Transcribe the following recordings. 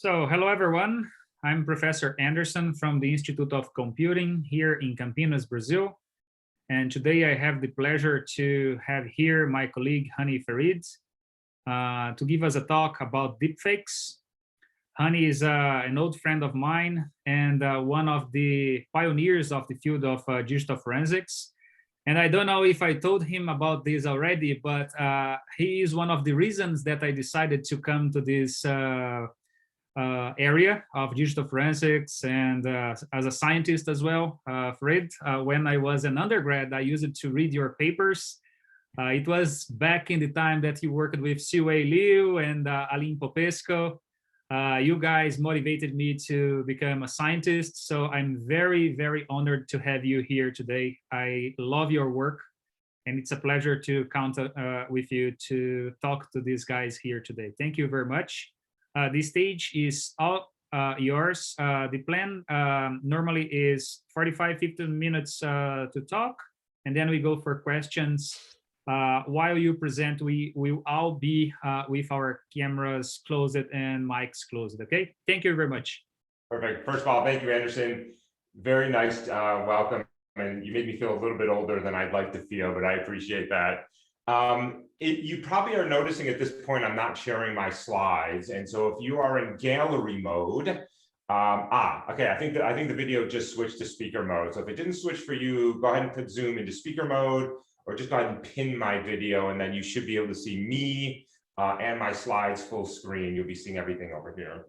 So hello, everyone. I'm Professor Anderson from the Institute of Computing here in Campinas, Brazil. And today I have the pleasure to have here my colleague, Hany Farid, to give us a talk about deepfakes. Hany is an old friend of mine and one of the pioneers of the field of digital forensics. And I don't know if I told him about this already, but he is one of the reasons that I decided to come to this area of digital forensics and as a scientist as well. Farid, when I was an undergrad, I used it to read your papers. It was back in the time that you worked with Siwei Liu and Aline Popesco. You guys motivated me to become a scientist, so I'm very, very honored to have you here today. I love your work, and it's a pleasure to count with you to talk to these guys here today. Thank you very much. The stage is all yours. The plan normally is 45-50 minutes to talk, and then we go for questions. While you present, we will all be with our cameras closed and mics closed, okay? Thank you very much. Perfect. First of all, thank you, Anderson. Very nice welcome. And you made me feel a little bit older than I'd like to feel, but I appreciate that. You probably are noticing at this point, I'm not sharing my slides. And so if you are in gallery mode, okay, I think the video just switched to speaker mode. So if it didn't switch for you, go ahead and put Zoom into speaker mode, or just go ahead and pin my video, and then you should be able to see me and my slides full screen. You'll be seeing everything over here.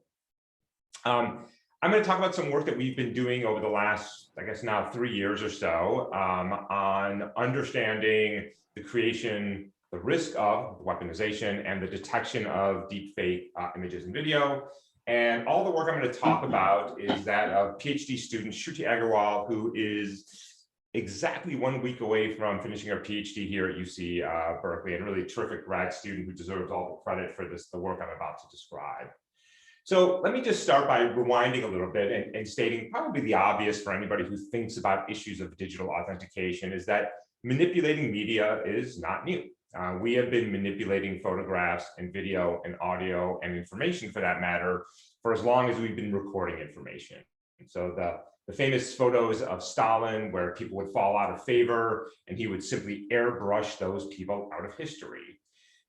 I'm going to talk about some work that we've been doing over the last, I guess now 3 years or so, on understanding the creation, the risk of weaponization, and the detection of deepfake images and video. And all the work I'm going to talk about is that of PhD student Shruti Agarwal, who is exactly 1 week away from finishing her PhD here at UC Berkeley, and really a terrific grad student who deserves all the credit for the work I'm about to describe. So let me just start by rewinding a little bit and stating probably the obvious for anybody who thinks about issues of digital authentication is that manipulating media is not new. We have been manipulating photographs and video and audio and information, for that matter, for as long as we've been recording information. And so the famous photos of Stalin, where people would fall out of favor and he would simply airbrush those people out of history.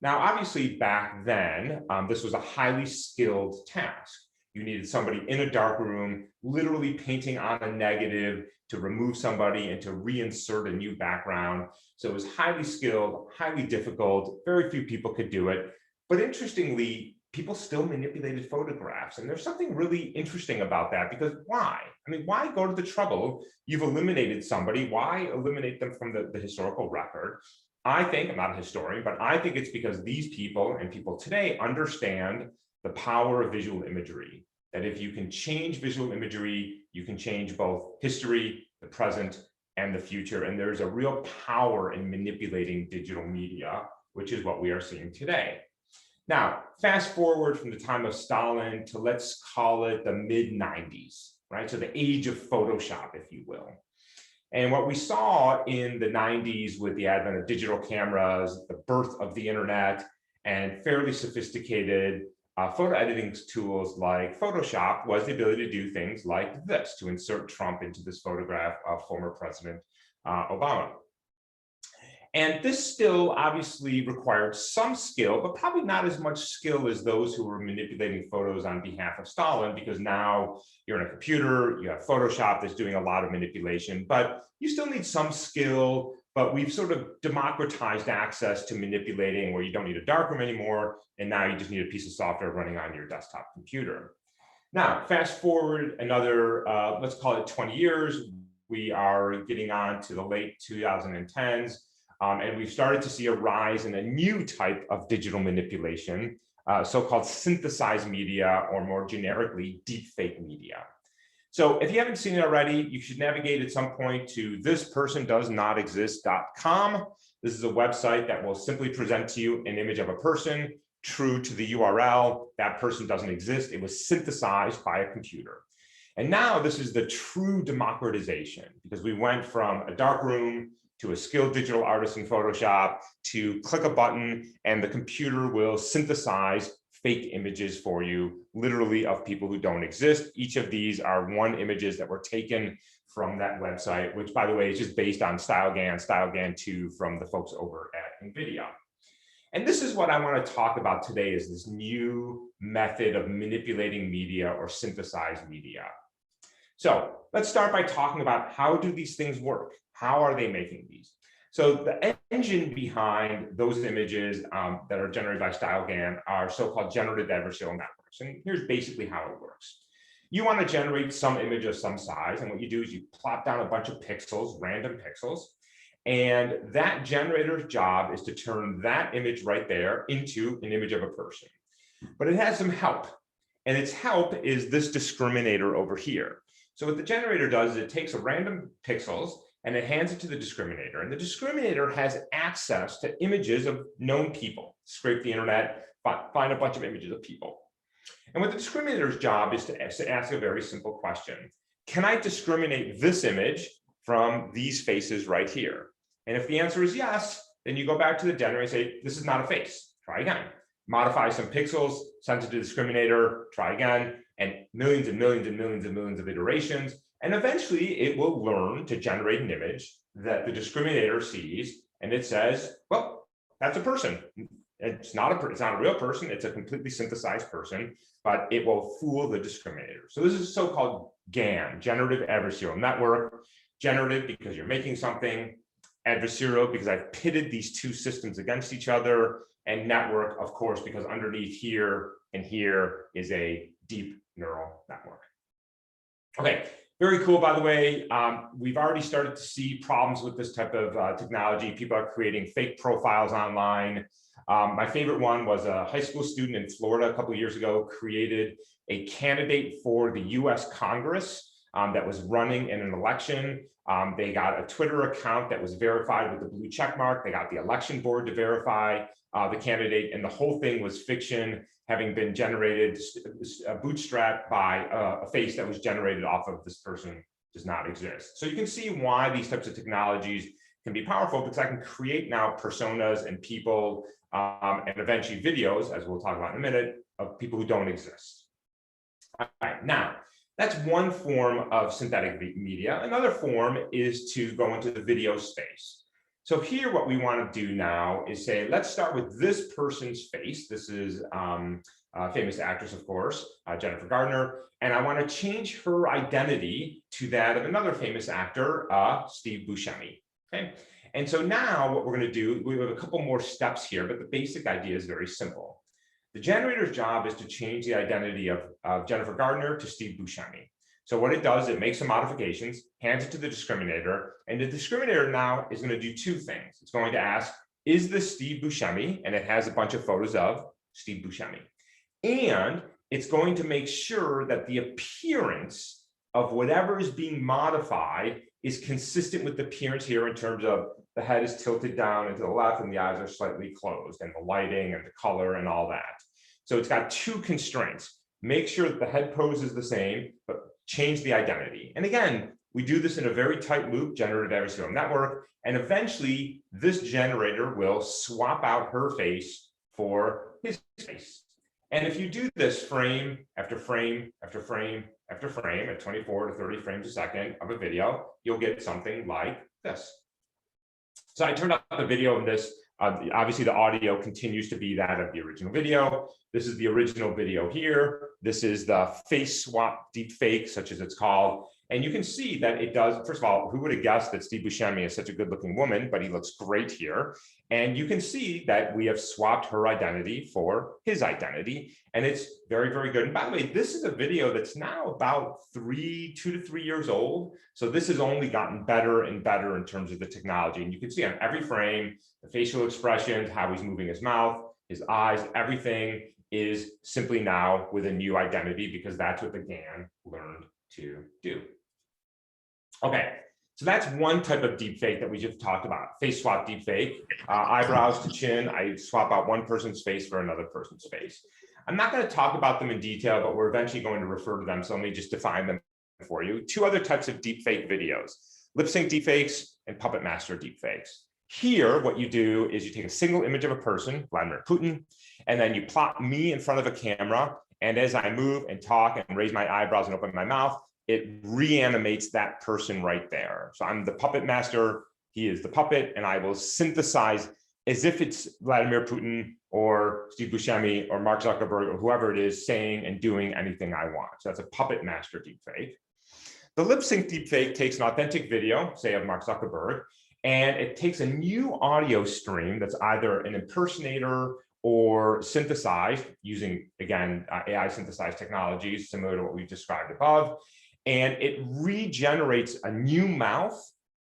Now, obviously, back then, this was a highly skilled task. You needed somebody in a dark room, literally painting on a negative to remove somebody and to reinsert a new background. So it was highly skilled, highly difficult. Very few people could do it. But interestingly, people still manipulated photographs. And there's something really interesting about that, because why? I mean, why go to the trouble? You've eliminated somebody. Why eliminate them from the historical record? I think, I'm not a historian, but I think it's because these people and people today understand the power of visual imagery, that if you can change visual imagery, you can change both history, the present, and the future. And there's a real power in manipulating digital media, which is what we are seeing today. Now, fast forward from the time of Stalin to, let's call it, the mid-90s, right? So the age of Photoshop, if you will. And what we saw in the 90s with the advent of digital cameras, the birth of the internet, and fairly sophisticated photo editing tools like Photoshop was the ability to do things like this, to insert Trump into this photograph of former President Obama. And this still obviously required some skill, but probably not as much skill as those who were manipulating photos on behalf of Stalin, because now you're in a computer, you have Photoshop that's doing a lot of manipulation, but you still need some skill. But we've sort of democratized access to manipulating, where you don't need a darkroom anymore, and now you just need a piece of software running on your desktop computer. Now, fast forward another, let's call it 20 years, we are getting on to the late 2010s, and we've started to see a rise in a new type of digital manipulation, so-called synthesized media, or more generically, deepfake media. So if you haven't seen it already, you should navigate at some point to thispersondoesnotexist.com. This is a website that will simply present to you an image of a person, true to the URL. That person doesn't exist. It was synthesized by a computer. And now this is the true democratization, because we went from a dark room to a skilled digital artist in Photoshop to click a button and the computer will synthesize fake images for you, literally of people who don't exist. Each of these are one images that were taken from that website, which, by the way, is just based on StyleGAN 2 from the folks over at NVIDIA. And this is what I want to talk about today, is this new method of manipulating media or synthesized media. So let's start by talking about, how do these things work? How are they making these? So the engine behind those images that are generated by StyleGAN are so-called generative adversarial networks. And here's basically how it works. You want to generate some image of some size, and what you do is you plop down a bunch of pixels, random pixels, and that generator's job is to turn that image right there into an image of a person. But it has some help, and its help is this discriminator over here. So what the generator does is it takes a random pixels and it hands it to the discriminator, and the discriminator has access to images of known people. Scrape the internet, find a bunch of images of people. And what the discriminator's job is to ask a very simple question. Can I discriminate this image from these faces right here? And if the answer is yes, then you go back to the generator and say, this is not a face. Try again. Modify some pixels, send it to the discriminator, try again, and millions and millions and millions and millions of iterations. And eventually it will learn to generate an image that the discriminator sees, and it says, well, that's a person. It's not a real person. It's a completely synthesized person, but it will fool the discriminator. So this is so-called GAN, Generative Adversarial Network. Generative because you're making something, adversarial because I've pitted these two systems against each other, and network, of course, because underneath here and here is a deep neural network. Okay, very cool, by the way. We've already started to see problems with this type of technology. People are creating fake profiles online. My favorite one was a high school student in Florida a couple of years ago created a candidate for the US Congress that was running in an election. They got a Twitter account that was verified with the blue check mark. They got the election board to verify the candidate, and the whole thing was fiction, having been generated, bootstrapped by a face that was generated off of this person does not exist. So you can see why these types of technologies can be powerful, because I can create now personas and people and eventually videos, as we'll talk about in a minute, of people who don't exist. All right, now, that's one form of synthetic media. Another form is to go into the video space. So here, what we want to do now is say, let's start with this person's face. This is a famous actress, of course, Jennifer Garner. And I want to change her identity to that of another famous actor, Steve Buscemi. Okay. And so now what we're going to do, we have a couple more steps here, but the basic idea is very simple. The generator's job is to change the identity of Jennifer Garner to Steve Buscemi. So what it does, it makes some modifications, hands it to the discriminator, and the discriminator now is going to do two things. It's going to ask, is this Steve Buscemi? And it has a bunch of photos of Steve Buscemi. And it's going to make sure that the appearance of whatever is being modified is consistent with the appearance here, in terms of the head is tilted down and to the left and the eyes are slightly closed, and the lighting and the color and all that. So it's got two constraints. Make sure that the head pose is the same, but change the identity. And again, we do this in a very tight loop, generative adversarial network, and eventually this generator will swap out her face for his face. And if you do this frame after frame after frame after frame at 24 to 30 frames a second of a video, you'll get something like this. So I turned up the video of this. Obviously, the audio continues to be that of the original video. This is the original video here. This is the face swap deep fake, such as it's called. And you can see that it does, first of all, who would have guessed that Steve Buscemi is such a good looking woman, but he looks great here. And you can see that we have swapped her identity for his identity. And it's very, very good. And by the way, this is a video that's now about 2 to 3 years old. So this has only gotten better and better in terms of the technology. And you can see on every frame, the facial expressions, how he's moving his mouth, his eyes, everything is simply now with a new identity, because that's what the GAN learned to do. Okay, so that's one type of deepfake that we just talked about, face swap deepfake, eyebrows to chin. I swap out one person's face for another person's face. I'm not going to talk about them in detail, but we're eventually going to refer to them. So let me just define them for you. Two other types of deepfake videos, lip sync deepfakes and puppet master deepfakes. Here, what you do is you take a single image of a person, Vladimir Putin, and then you plot me in front of a camera. And as I move and talk and raise my eyebrows and open my mouth, it reanimates that person right there. So I'm the puppet master, he is the puppet, and I will synthesize as if it's Vladimir Putin or Steve Buscemi or Mark Zuckerberg or whoever it is saying and doing anything I want. So that's a puppet master deepfake. The lip sync deepfake takes an authentic video, say of Mark Zuckerberg, and it takes a new audio stream that's either an impersonator or synthesized using, again, AI synthesized technologies similar to what we've described above. And it regenerates a new mouth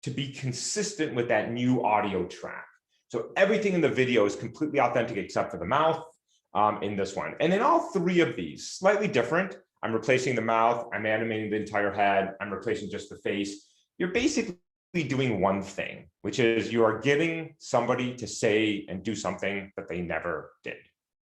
to be consistent with that new audio track. So everything in the video is completely authentic except for the mouth in this one. And in all three of these, slightly different. I'm replacing the mouth, I'm animating the entire head, I'm replacing just the face. You're basically doing one thing, which is you are getting somebody to say and do something that they never did.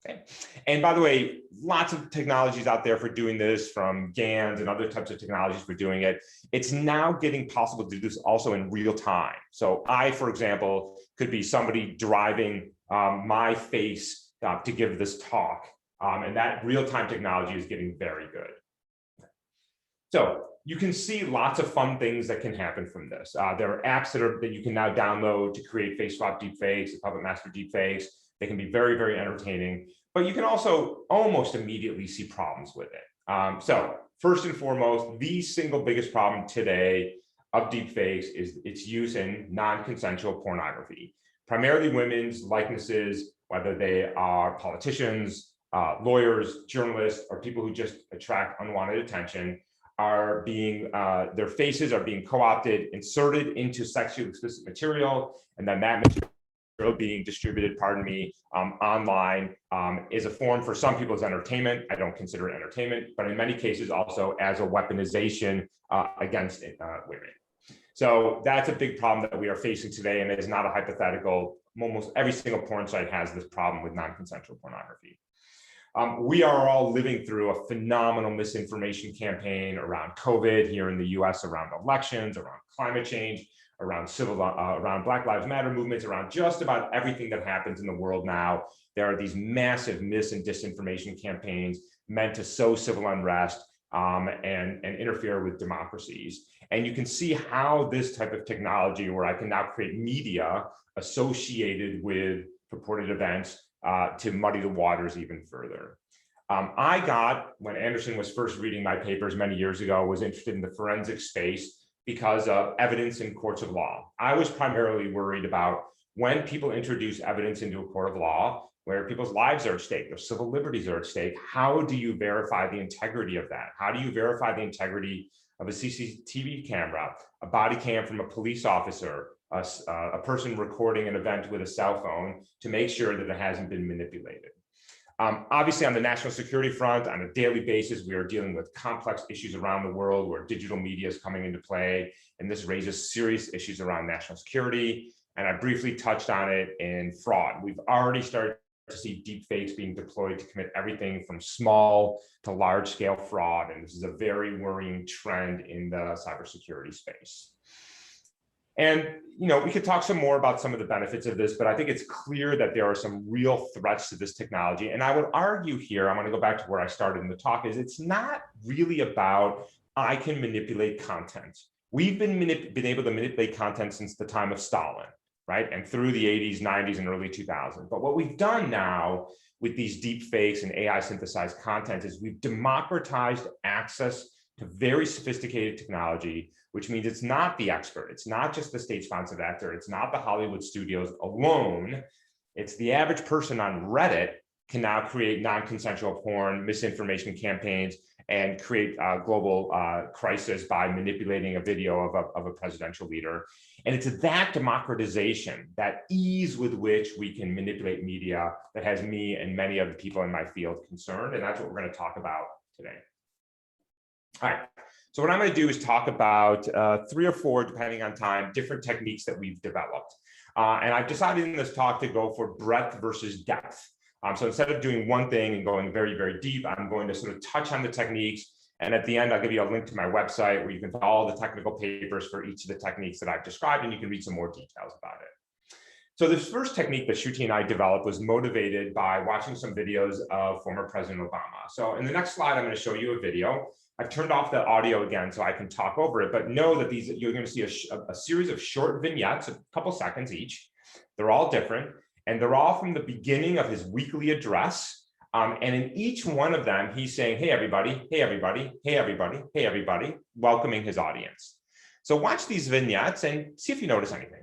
Okay. And by the way, lots of technologies out there for doing this, from GANs and other types of technologies for doing it. It's now getting possible to do this also in real time. So I, for example, could be somebody driving my face to give this talk. And that real-time technology is getting very good. So you can see lots of fun things that can happen from this. There are apps that you can now download to create face swap deepfakes, puppet master deepfakes. They can be very, very entertaining, but you can also almost immediately see problems with it. So first and foremost, the single biggest problem today of deepfakes is its use in non-consensual pornography, primarily women's likenesses, whether they are politicians, lawyers, journalists, or people who just attract unwanted attention, are being, their faces are being co-opted, inserted into sexually explicit material, and then that material being distributed, online is a form for some people as entertainment. I don't consider it entertainment, but in many cases also as a weaponization against women. So that's a big problem that we are facing today, and it is not a hypothetical. Almost every single porn site has this problem with non-consensual pornography. We are all living through a phenomenal misinformation campaign around COVID here in the US, around elections, around climate change, around around Black Lives Matter movements, around just about everything that happens in the world now. There are these massive mis and disinformation campaigns meant to sow civil unrest and interfere with democracies. And you can see how this type of technology, where I can now create media associated with purported events, to muddy the waters even further. When Anderson was first reading my papers many years ago, was interested in the forensic space because of evidence in courts of law. I was primarily worried about when people introduce evidence into a court of law, where people's lives are at stake, their civil liberties are at stake. How do you verify the integrity of that? How do you verify the integrity of a CCTV camera, a body cam from a police officer, a person recording an event with a cell phone, to make sure that it hasn't been manipulated? Obviously, on the national security front, on a daily basis, we are dealing with complex issues around the world where digital media is coming into play, and this raises serious issues around national security. And I briefly touched on it in fraud. We've already started to see deepfakes being deployed to commit everything from small to large-scale fraud, and this is a very worrying trend in the cybersecurity space. And we could talk some more about some of the benefits of this, but I think it's clear that there are some real threats to this technology. And I would argue here, I'm going to go back to where I started in the talk, is it's not really about I can manipulate content. We've been able to manipulate content since the time of Stalin, right? And through the 80s, 90s, and early 2000s. But what we've done now with these deep fakes and AI synthesized content is we've democratized access to very sophisticated technology, which means it's not the expert, it's not just the state-sponsored actor, it's not the Hollywood studios alone. It's the average person on Reddit can now create non-consensual porn, misinformation campaigns, and create a global crisis by manipulating a video of a presidential leader. And it's that democratization, that ease with which we can manipulate media, that has me and many of the people in my field concerned, and that's what we're going to talk about today. All right, so what I'm going to do is talk about 3 or 4, depending on time, different techniques that we've developed. And I've decided in this talk to go for breadth versus depth. So instead of doing one thing and going very, very deep, I'm going to sort of touch on the techniques. And at the end, I'll give you a link to my website where you can find all the technical papers for each of the techniques that I've described, and you can read some more details about it. So this first technique that Shruti and I developed was motivated by watching some videos of former President Obama. So in the next slide, I'm going to show you a video. I've turned off the audio again so I can talk over it, but know that you're going to see a series of short vignettes, a couple seconds each. They're all different, and they're all from the beginning of his weekly address. And in each one of them, he's saying, hey, everybody, hey, everybody, hey, everybody, hey, everybody, welcoming his audience. So watch these vignettes and see if you notice anything.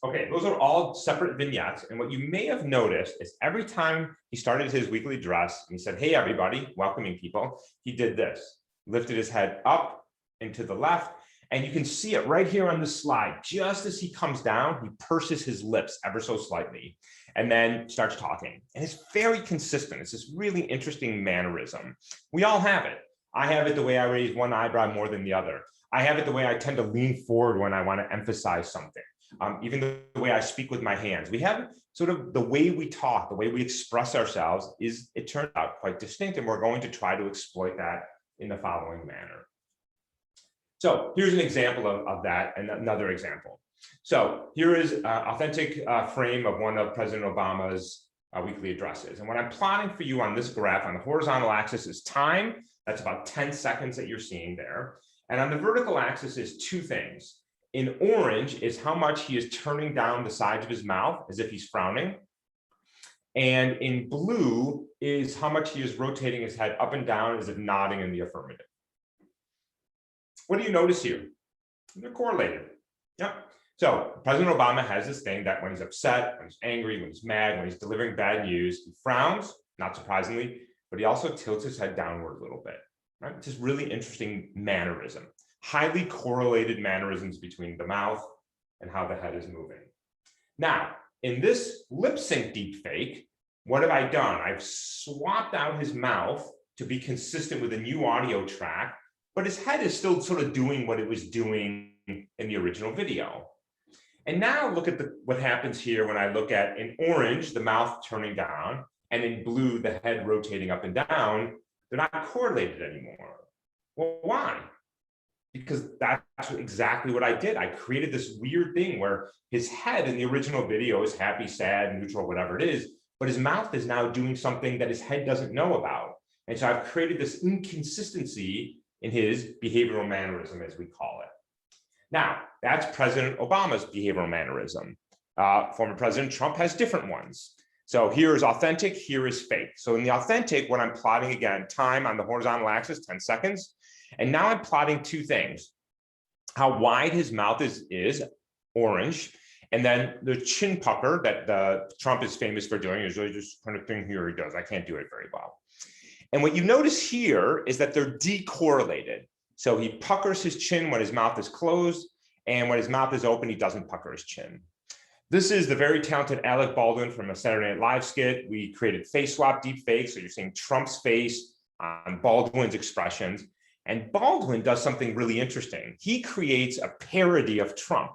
Okay, those are all separate vignettes. And what you may have noticed is every time he started his weekly address, and he said, hey, everybody, welcoming people, he did this, lifted his head up and to the left. And you can see it right here on the slide. Just as he comes down, he purses his lips ever so slightly and then starts talking. And it's very consistent. It's this really interesting mannerism. We all have it. I have it the way I raise one eyebrow more than the other. I have it the way I tend to lean forward when I want to emphasize something. Even the way I speak with my hands. We have sort of the way we talk, the way we express ourselves is, it turned out, quite distinct, and we're going to try to exploit that in the following manner. So here's an example of that, and another example. So here is an authentic frame of one of President Obama's weekly addresses. And what I'm plotting for you on this graph on the horizontal axis is time. That's about 10 seconds that you're seeing there. And on the vertical axis is two things. In orange is how much he is turning down the sides of his mouth as if he's frowning. And in blue is how much he is rotating his head up and down as if nodding in the affirmative. What do you notice here? They're correlated. Yeah. So President Obama has this thing that when he's upset, when he's angry, when he's mad, when he's delivering bad news, he frowns, not surprisingly, but he also tilts his head downward a little bit. Right? It's this really interesting mannerism. Highly correlated mannerisms between the mouth and how the head is moving. Now, in this lip sync deepfake, what have I done? I've swapped out his mouth to be consistent with a new audio track, but his head is still sort of doing what it was doing in the original video. And now look at what happens here when I look at, in orange, the mouth turning down, and in blue, the head rotating up and down. They're not correlated anymore. Well, why? Because that's exactly what I did. I created this weird thing where his head in the original video is happy, sad, neutral, whatever it is, but his mouth is now doing something that his head doesn't know about. And so I've created this inconsistency in his behavioral mannerism, as we call it. Now, that's President Obama's behavioral mannerism. Former President Trump has different ones. So here is authentic, here is fake. So in the authentic, what I'm plotting again, time on the horizontal axis, 10 seconds. And now I'm plotting two things. How wide his mouth is orange, and then the chin pucker that Trump is famous for doing is really just kind of thing here he does. I can't do it very well. And what you notice here is that they're decorrelated. So he puckers his chin when his mouth is closed, and when his mouth is open, he doesn't pucker his chin. This is the very talented Alec Baldwin from a Saturday Night Live skit. We created face swap deep fake, so you're seeing Trump's face on Baldwin's expressions. And Baldwin does something really interesting. He creates a parody of Trump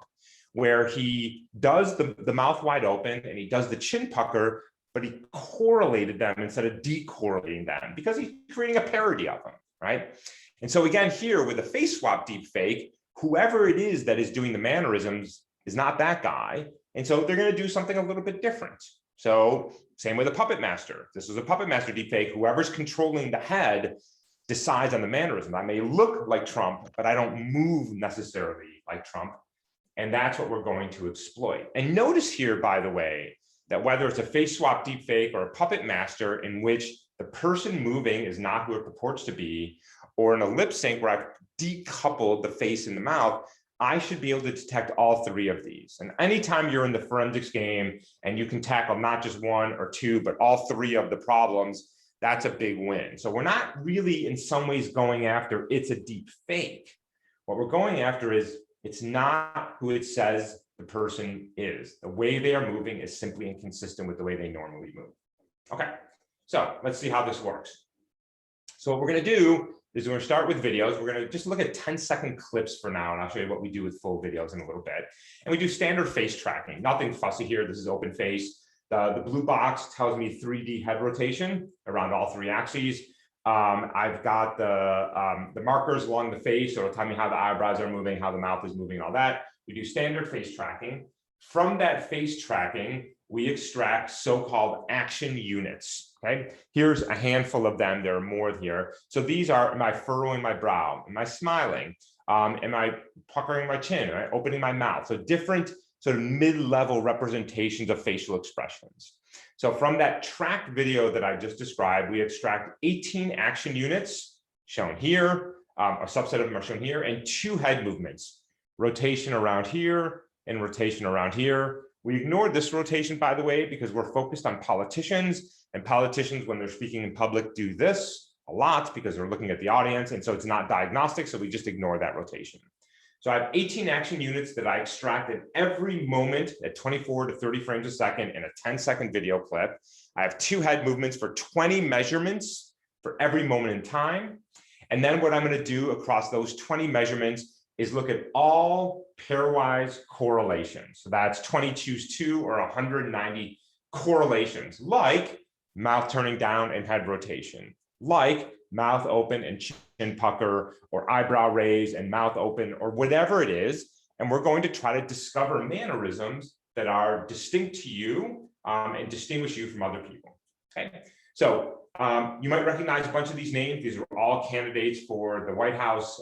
where he does the mouth wide open and he does the chin pucker, but he correlated them instead of decorrelating them because he's creating a parody of them, right? And so again, here with the face swap deep fake, whoever it is that is doing the mannerisms is not that guy. And so they're going to do something a little bit different. So same with a puppet master. This was a puppet master deep fake. Whoever's controlling the head decides on the mannerism. I may look like Trump, but I don't move necessarily like Trump. And that's what we're going to exploit. And notice here, by the way, that whether it's a face swap deepfake or a puppet master in which the person moving is not who it purports to be, or in a lip sync where I've decoupled the face and the mouth, I should be able to detect all three of these. And anytime you're in the forensics game and you can tackle not just one or two, but all three of the problems, that's a big win. So we're not really in some ways going after it's a deep fake. What we're going after is it's not who it says the person is. The way they are moving is simply inconsistent with the way they normally move. Okay, so let's see how this works. So what we're gonna do is we're gonna start with videos. We're gonna just look at 10-second clips for now, and I'll show you what we do with full videos in a little bit. And we do standard face tracking, nothing fussy here. This is open face. The blue box tells me 3D head rotation around all three axes. I've got the markers along the face, so it'll tell me how the eyebrows are moving, how the mouth is moving, all that. We do standard face tracking. From that face tracking, we extract so-called action units, okay? Here's a handful of them, there are more here. So these are, am I furrowing my brow? Am I smiling? Am I puckering my chin? Am I opening my mouth? So different sort of mid-level representations of facial expressions. So from that tracked video that I just described, we extract 18 action units shown here, a subset of them are shown here, and 2 head movements, rotation around here and rotation around here. We ignored this rotation, by the way, because we're focused on politicians, and politicians, when they're speaking in public, do this a lot because they're looking at the audience, and so it's not diagnostic, so we just ignore that rotation. So I have 18 action units that I extract at every moment at 24 to 30 frames a second in a 10-second video clip. I have 2 head movements for 20 measurements for every moment in time. And then what I'm going to do across those 20 measurements is look at all pairwise correlations. So that's 20 choose 2 or 190 correlations, like mouth turning down and head rotation, like mouth open and chin pucker, or eyebrow raise and mouth open, or whatever it is. And we're going to try to discover mannerisms that are distinct to you and distinguish you from other people. Okay, so you might recognize a bunch of these names. These are all candidates for the White House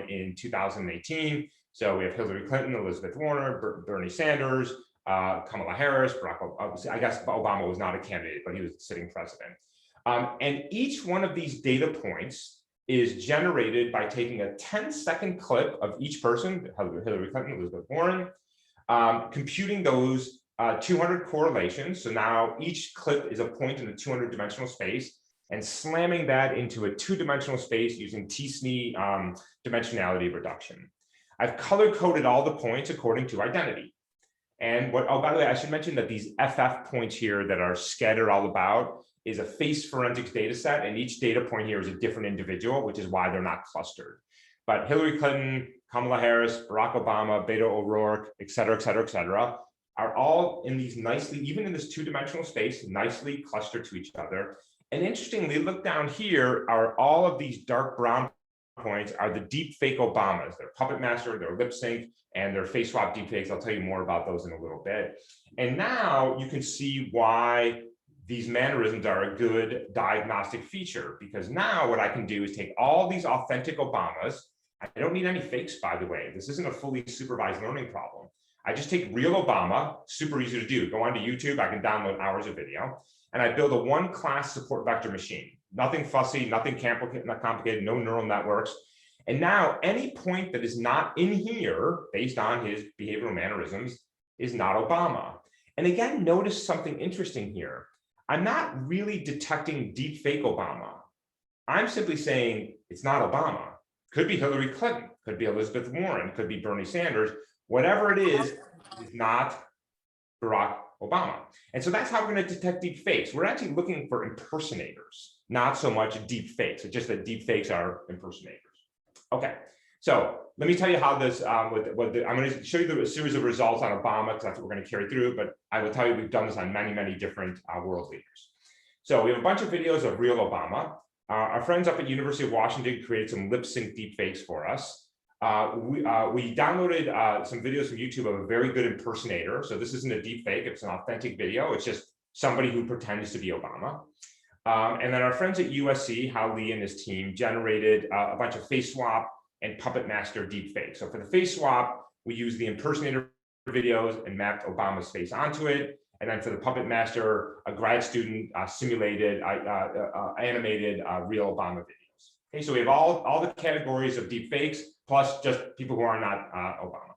in 2018. So we have Hillary Clinton, Elizabeth Warren, Bernie Sanders, Kamala Harris, Barack Obama. I guess Obama was not a candidate, but he was the sitting president. And each one of these data points is generated by taking a 10-second clip of each person, Hillary Clinton, Elizabeth Warren, computing those 200 correlations. So now each clip is a point in the 200-dimensional space, and slamming that into a 2-dimensional space using T-SNE dimensionality reduction. I've color-coded all the points according to identity. And what, oh, by the way, I should mention that these FF points here that are scattered all about is a face forensics data set, and each data point here is a different individual, which is why they're not clustered. But Hillary Clinton, Kamala Harris, Barack Obama, Beto O'Rourke, et cetera, are all in these nicely, even in this 2-dimensional space, nicely clustered to each other. And interestingly, look down here, are all of these dark brown points are the deep fake Obamas. They're Puppet Master, they're lip sync, and they're face swap deepfakes. I'll tell you more about those in a little bit. And now you can see why these mannerisms are a good diagnostic feature, because now what I can do is take all these authentic Obamas. I don't need any fakes, by the way. This isn't a fully supervised learning problem. I just take real Obama, super easy to do. Go onto YouTube, I can download hours of video, and I build a one-class support vector machine. Nothing fussy, nothing complicated, no neural networks. And now any point that is not in here, based on his behavioral mannerisms, is not Obama. And again, notice something interesting here. I'm not really detecting deep fake Obama. I'm simply saying it's not Obama. Could be Hillary Clinton, could be Elizabeth Warren, could be Bernie Sanders. Whatever it is not Barack Obama. And so that's how we're going to detect deep fakes. We're actually looking for impersonators, not so much deep fakes. It's just that deep fakes are impersonators. Okay, so let me tell you how this, I'm going to show you a series of results on Obama, because that's what we're going to carry through, but I will tell you we've done this on many, many different world leaders. So we have a bunch of videos of real Obama. Our friends up at University of Washington created some lip sync deepfakes for us. We downloaded some videos from YouTube of a very good impersonator. So this isn't a deep fake, it's an authentic video. It's just somebody who pretends to be Obama. And then our friends at USC, Hany and his team, generated a bunch of face swap and Puppet Master deepfakes. So for the face swap, we used the impersonator videos and mapped Obama's face onto it. And then for the Puppet Master, a grad student simulated, animated real Obama videos. Okay, so we have all the categories of deepfakes, plus just people who are not Obama.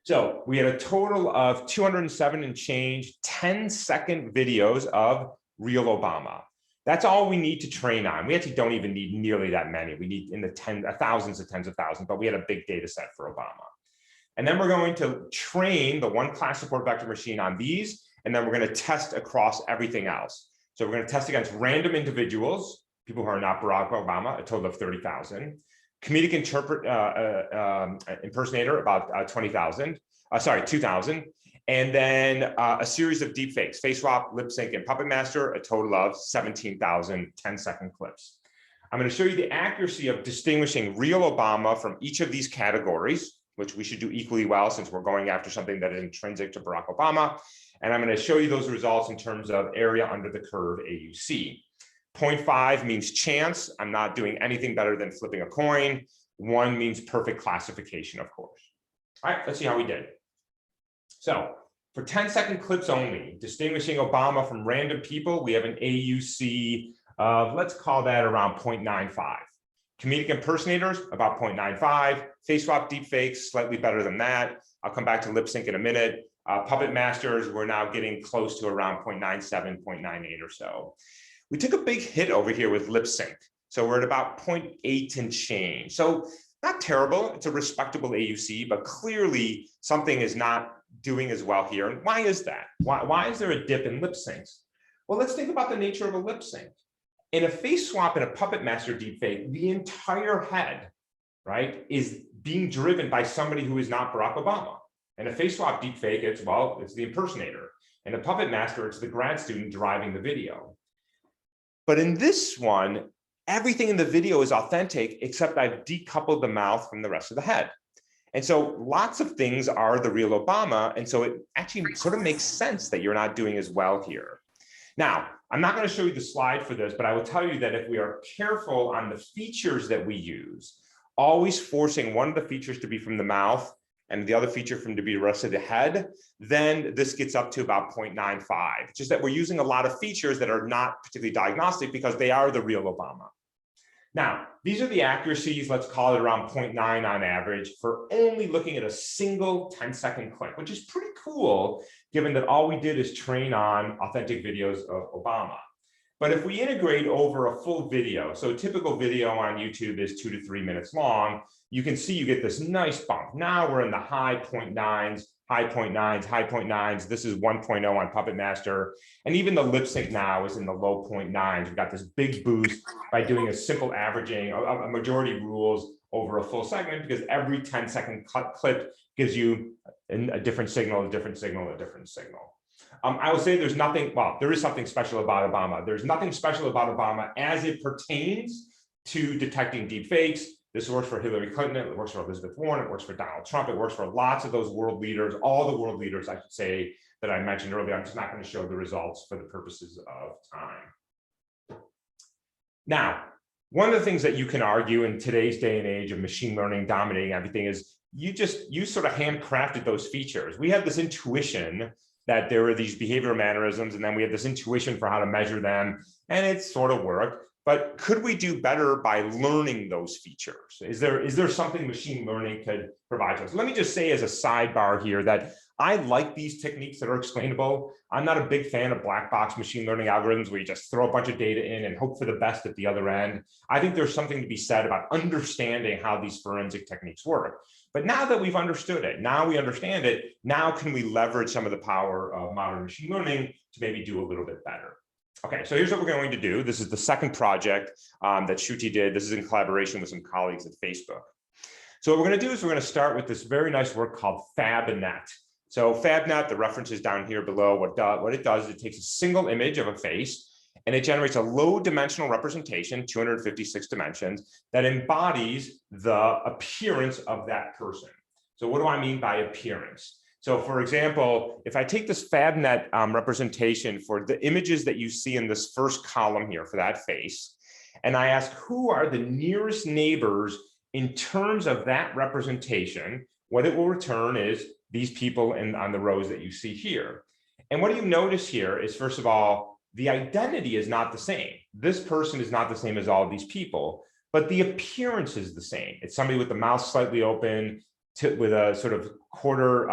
So we had a total of 207 and change 10-second videos of real Obama. That's all we need to train on. We actually don't even need nearly that many. We need in the thousands of tens of thousands, but we had a big data set for Obama. And then we're going to train the one-class support vector machine on these, and then we're going to test across everything else. So we're going to test against random individuals, people who are not Barack Obama, a total of 30,000. Comedic impersonator, about 2,000. And then a series of deepfakes, face swap, lip sync, and puppet master, a total of 17,000 10-second clips. I'm going to show you the accuracy of distinguishing real Obama from each of these categories, which we should do equally well since we're going after something that is intrinsic to Barack Obama. And I'm going to show you those results in terms of area under the curve AUC. 0.5 means chance. I'm not doing anything better than flipping a coin. 1 means perfect classification, of course. All right, let's see how we did. So for 10-second clips only, distinguishing Obama from random people, we have an AUC of, let's call that around 0.95. Comedic impersonators, about 0.95. Face swap deepfakes, slightly better than that. I'll come back to lip sync in a minute. Puppet masters, we're now getting close to around 0.97, 0.98 or so. We took a big hit over here with lip sync. So we're at about 0.8 and change. So not terrible, it's a respectable AUC, but clearly something is not doing as well here. And why is that? Why is there a dip in lip syncs? Well, let's think about the nature of a lip sync. In a face swap and a puppet master deepfake, the entire head, right, is being driven by somebody who is not Barack Obama. And a face swap deepfake, it's the impersonator. And a puppet master, it's the grad student driving the video. But in this one, everything in the video is authentic, except I've decoupled the mouth from the rest of the head. And so lots of things are the real Obama. And so it actually sort of makes sense that you're not doing as well here. Now, I'm not going to show you the slide for this, but I will tell you that if we are careful on the features that we use, always forcing one of the features to be from the mouth and the other feature from to be the rest of the head, then this gets up to about 0.95. Just that we're using a lot of features that are not particularly diagnostic because they are the real Obama. Now, these are the accuracies, let's call it around 0.9 on average for only looking at a single 10-second clip, which is pretty cool, given that all we did is train on authentic videos of Obama. But if we integrate over a full video, so a typical video on YouTube is 2 to 3 minutes long, you can see you get this nice bump. Now we're in the high 0.9s, high 0.9s, high 0.9s. This is 1.0 on Puppet Master. And even the lip sync now is in the low 0.9s. We've got this big boost by doing a simple averaging, a majority rules over a full segment, because every 10-second clip gives you a different signal, a different signal, a different signal. I would say there's nothing, well, there is something special about Obama. There's nothing special about Obama as it pertains to detecting deep fakes. This works for Hillary Clinton, it works for Elizabeth Warren, it works for Donald Trump, it works for lots of those world leaders, all the world leaders, I should say, that I mentioned earlier. I'm just not going to show the results for the purposes of time. Now, one of the things that you can argue in today's day and age of machine learning dominating everything is you sort of handcrafted those features. We have this intuition that there are these behavioral mannerisms, and then we have this intuition for how to measure them, and it sort of worked. But could we do better by learning those features? Is there something machine learning could provide to us? Let me just say as a sidebar here that I like these techniques that are explainable. I'm not a big fan of black box machine learning algorithms where you just throw a bunch of data in and hope for the best at the other end. I think there's something to be said about understanding how these forensic techniques work. But now that we've understood it, now we understand it, now can we leverage some of the power of modern machine learning to maybe do a little bit better? Okay, so here's what we're going to do. This is the second project that Shruti did. This is in collaboration with some colleagues at Facebook. So what we're going to do is we're going to start with this very nice work called FabNet. So FabNet, the reference is down here below. What it does is it takes a single image of a face and it generates a low dimensional representation, 256 dimensions, that embodies the appearance of that person. So what do I mean by appearance? So for example, if I take this FabNet representation for the images that you see in this first column here for that face, and I ask who are the nearest neighbors in terms of that representation, what it will return is these people on the rows that you see here. And what do you notice here is, first of all, the identity is not the same. This person is not the same as all of these people, but the appearance is the same. It's somebody with the mouth slightly open, with a sort of quarter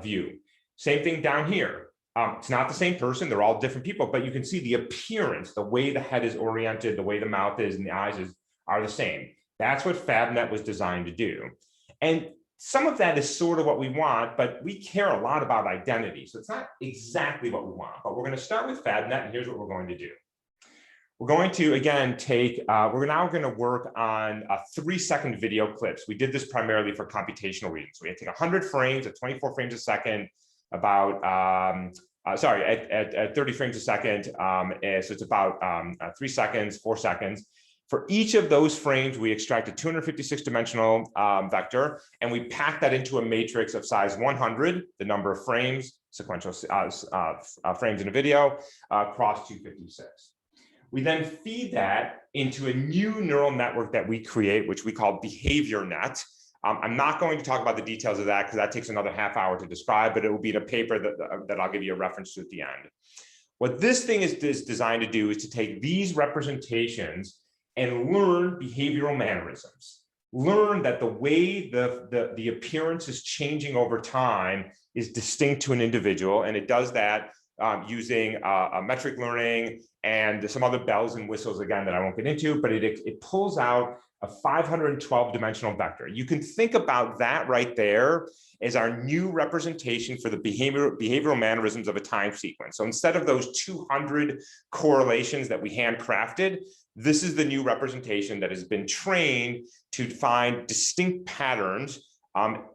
view. Same thing down here. It's not the same person, they're all different people, but you can see the appearance, the way the head is oriented, the way the mouth is and the eyes are the same. That's what FabNet was designed to do. And some of that is sort of what we want, but we care a lot about identity. So it's not exactly what we want, but we're going to start with FabNet, and here's what we're going to do. We're going to, again, we're now going to work on 3-second video clips. We did this primarily for computational reasons. So we had to take 100 frames at 24 frames a second, about, at 30 frames a second. So it's about 3 seconds, 4 seconds. For each of those frames, we extract a 256-dimensional vector, and we pack that into a matrix of size 100, the number of frames, sequential frames in a video, across 256. We then feed that into a new neural network that we create, which we call behavior net. I'm not going to talk about the details of that because that takes another half hour to describe, but it will be in a paper that I'll give you a reference to at the end. What this thing is designed to do is to take these representations and learn behavioral mannerisms. Learn that the way the appearance is changing over time is distinct to an individual, and it does that using metric learning and some other bells and whistles, again, that I won't get into, but it pulls out a 512-dimensional vector. You can think about that right there as our new representation for the behavioral mannerisms of a time sequence. So instead of those 200 correlations that we handcrafted, this is the new representation that has been trained to find distinct patterns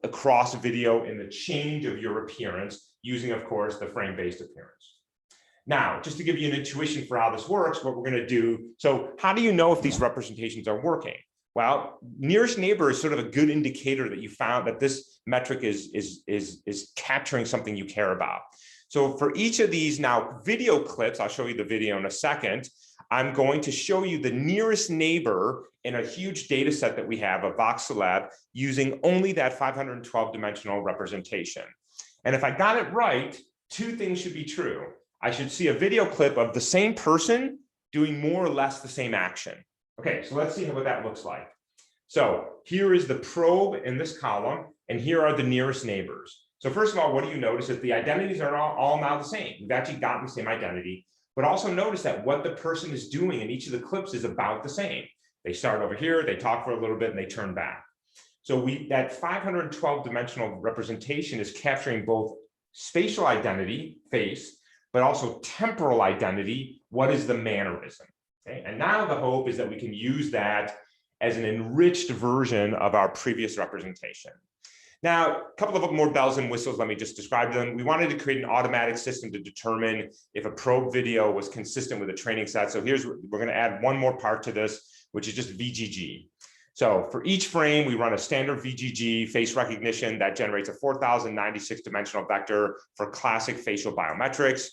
across video in the change of your appearance, using, of course, the frame-based appearance. Now, just to give you an intuition for how this works, what we're going to do, so how do you know if these representations are working? Well, nearest neighbor is sort of a good indicator that you found that this metric is capturing something you care about. So for each of these now video clips, I'll show you the video in a second, I'm going to show you the nearest neighbor in a huge data set that we have, a VoxCeleb, using only that 512-dimensional representation. And if I got it right, two things should be true. I should see a video clip of the same person doing more or less the same action. Okay, so let's see what that looks like. So here is the probe in this column, and here are the nearest neighbors. So first of all, what do you notice? That the identities are all now the same. We've actually gotten the same identity, but also notice that what the person is doing in each of the clips is about the same. They start over here, they talk for a little bit, and they turn back. So that 512-dimensional representation is capturing both spatial identity, face, but also temporal identity, what is the mannerism? Okay? And now the hope is that we can use that as an enriched version of our previous representation. Now, a couple of more bells and whistles, let me just describe them. We wanted to create an automatic system to determine if a probe video was consistent with a training set. So we're going to add one more part to this, which is just VGG. So for each frame, we run a standard VGG face recognition that generates a 4,096-dimensional vector for classic facial biometrics.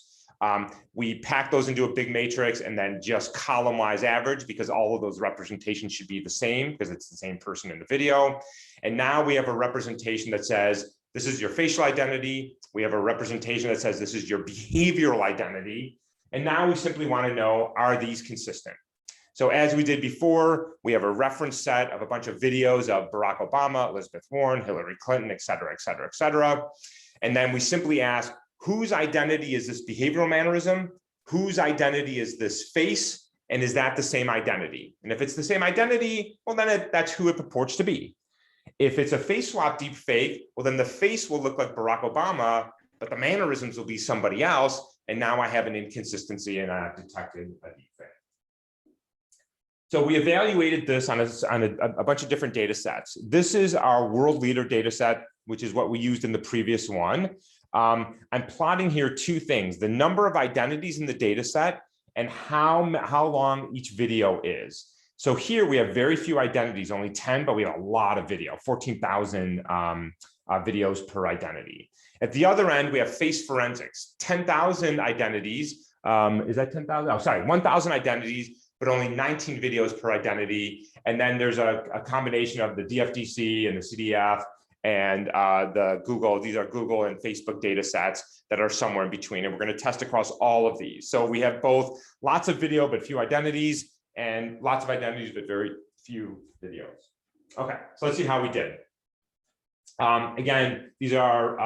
We pack those into a big matrix and then just column-wise average, because all of those representations should be the same because it's the same person in the video. And now we have a representation that says, this is your facial identity. We have a representation that says, this is your behavioral identity. And now we simply want to know, are these consistent? So as we did before, we have a reference set of a bunch of videos of Barack Obama, Elizabeth Warren, Hillary Clinton, et cetera, et cetera, et cetera. And then we simply ask, whose identity is this behavioral mannerism? Whose identity is this face? And is that the same identity? And if it's the same identity, well, then that's who it purports to be. If it's a face swap deep fake, well, then the face will look like Barack Obama, but the mannerisms will be somebody else. And now I have an inconsistency and I've detected a deep fake. So we evaluated this on a bunch of different data sets. This is our world leader data set, which is what we used in the previous one. I'm plotting here two things: the number of identities in the data set and how long each video is. So here we have very few identities, only 10, but we have a lot of video, 14,000 videos per identity. At the other end, we have face forensics, 10,000 identities. Is that 10,000? Oh, sorry, 1,000 identities, but only 19 videos per identity. And then there's a combination of the DFDC and the CDF and the Google. These are Google and Facebook data sets that are somewhere in between. And we're going to test across all of these. So we have both lots of video, but few identities, and lots of identities, but very few videos. Okay, so let's see how we did. Again, these are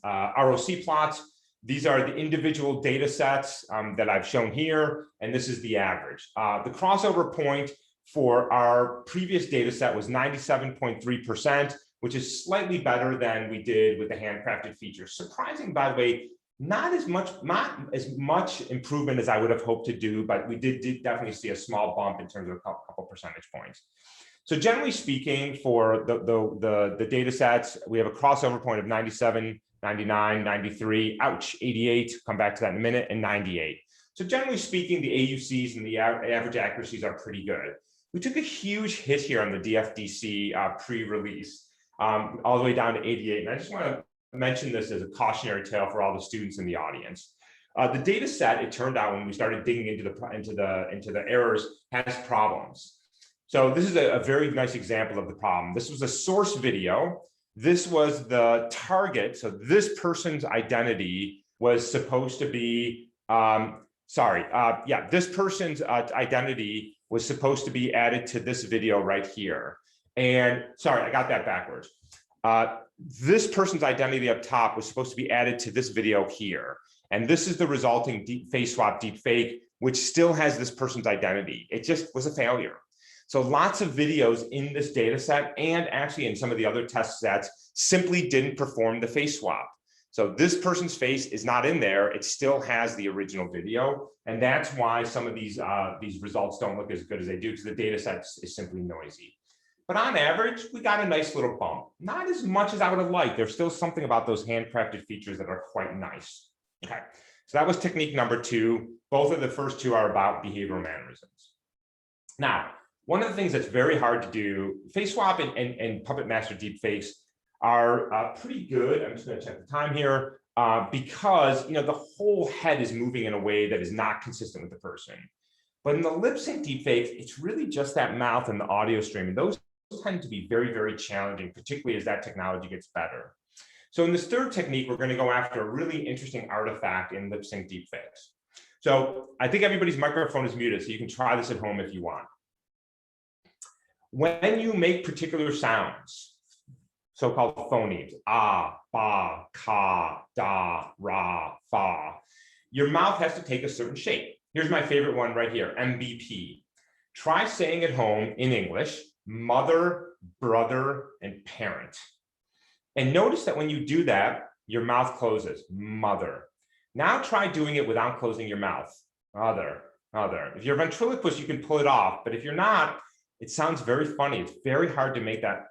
ROC plots. These are the individual data sets that I've shown here, and this is the average. The crossover point for our previous data set was 97.3%, which is slightly better than we did with the handcrafted features. Surprising, by the way, not as much improvement as I would have hoped to do, but we did definitely see a small bump in terms of a couple percentage points. So generally speaking, for the data sets, we have a crossover point of 97, 99, 93, ouch, 88, come back to that in a minute, and 98. So generally speaking, the AUCs and the average accuracies are pretty good. We took a huge hit here on the DFDC pre-release, all the way down to 88. And I just want to mention this as a cautionary tale for all the students in the audience. The data set, it turned out when we started digging into the errors, has problems. So this is a very nice example of the problem. This was a source video. This was the target. So this person's identity was supposed to be, this person's identity was supposed to be added to this video right here. And sorry, I got that backwards. This person's identity up top was supposed to be added to this video here. And this is the resulting face swap deep fake, which still has this person's identity. It just was a failure. So lots of videos in this data set and actually in some of the other test sets simply didn't perform the face swap. So this person's face is not in there. It still has the original video. And that's why some of these results don't look as good as they do, because the data set is simply noisy. But on average, we got a nice little bump. Not as much as I would have liked. There's still something about those handcrafted features that are quite nice. Okay, so that was technique number 2. Both of the first 2 are about behavioral mannerisms. Now, one of the things that's very hard to do, face swap and Puppet Master deepfakes are pretty good. I'm just going to check the time here because the whole head is moving in a way that is not consistent with the person. But in the lip sync deepfakes, it's really just that mouth and the audio stream, and those tend to be very, very challenging, particularly as that technology gets better. So in this third technique, we're going to go after a really interesting artifact in lip sync deepfakes. So I think everybody's microphone is muted, so you can try this at home if you want. When you make particular sounds, so-called phonemes, ah, ba, ka, da, ra, fa, your mouth has to take a certain shape. Here's my favorite one right here, MBP. Try saying at home in English, mother, brother, and parent. And notice that when you do that, your mouth closes, mother. Now try doing it without closing your mouth, other. If you're a ventriloquist, you can pull it off, but if you're not, it sounds very funny. It's very hard to make that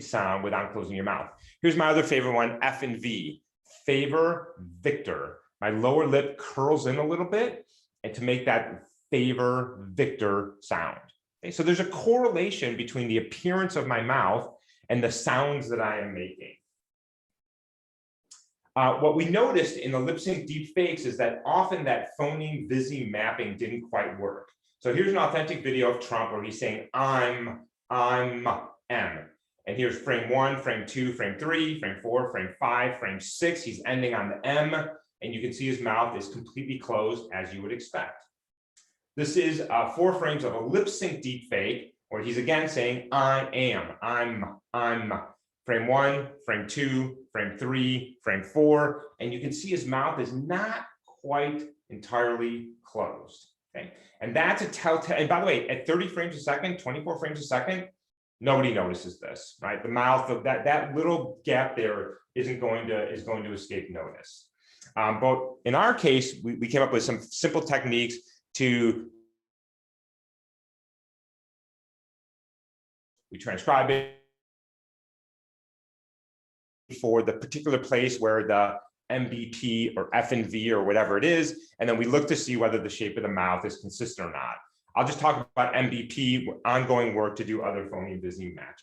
sound without closing your mouth. Here's my other favorite one, F and V, favor, victor. My lower lip curls in a little bit and to make that favor, victor sound. Okay, so there's a correlation between the appearance of my mouth and the sounds that I am making. What we noticed in the lip sync deepfakes is that often that phoneme viseme mapping didn't quite work. So here's an authentic video of Trump where he's saying I'm, M. And here's frame 1, frame 2, frame 3, frame 4, frame 5, frame 6. He's ending on the M, and you can see his mouth is completely closed as you would expect. This is 4 frames of a lip sync deepfake where he's again saying I am, I'm. Frame 1, frame 2, frame 3, frame 4, and you can see his mouth is not quite entirely closed. Okay, and that's a telltale. And by the way, at 30 frames a second, 24 frames a second, nobody notices this, right? The mouth of that little gap there is going to escape notice. But in our case, we came up with some simple techniques to transcribe it for the particular place where the MBP or F and V or whatever it is, and then we look to see whether the shape of the mouth is consistent or not. I'll just talk about MBP, ongoing work to do other phoneme viseme match.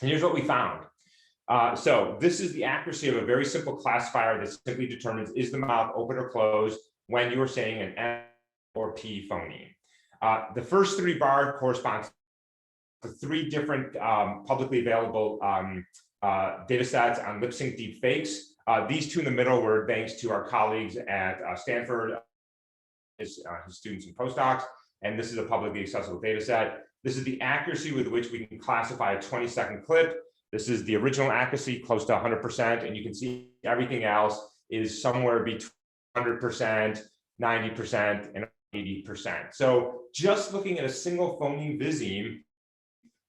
And here's what we found. So this is the accuracy of a very simple classifier that simply determines is the mouth open or closed when you are saying an M or P phoneme. The first 3 bars correspond to 3 different publicly available data sets on lip sync deepfakes. These 2 in the middle were thanks to our colleagues at Stanford, his students and postdocs, and this is a publicly accessible data set. This is the accuracy with which we can classify a 20-second clip. This is the original accuracy, close to 100%, and you can see everything else is somewhere between 100%, 90%, and 80%. So just looking at a single phoneme viseme,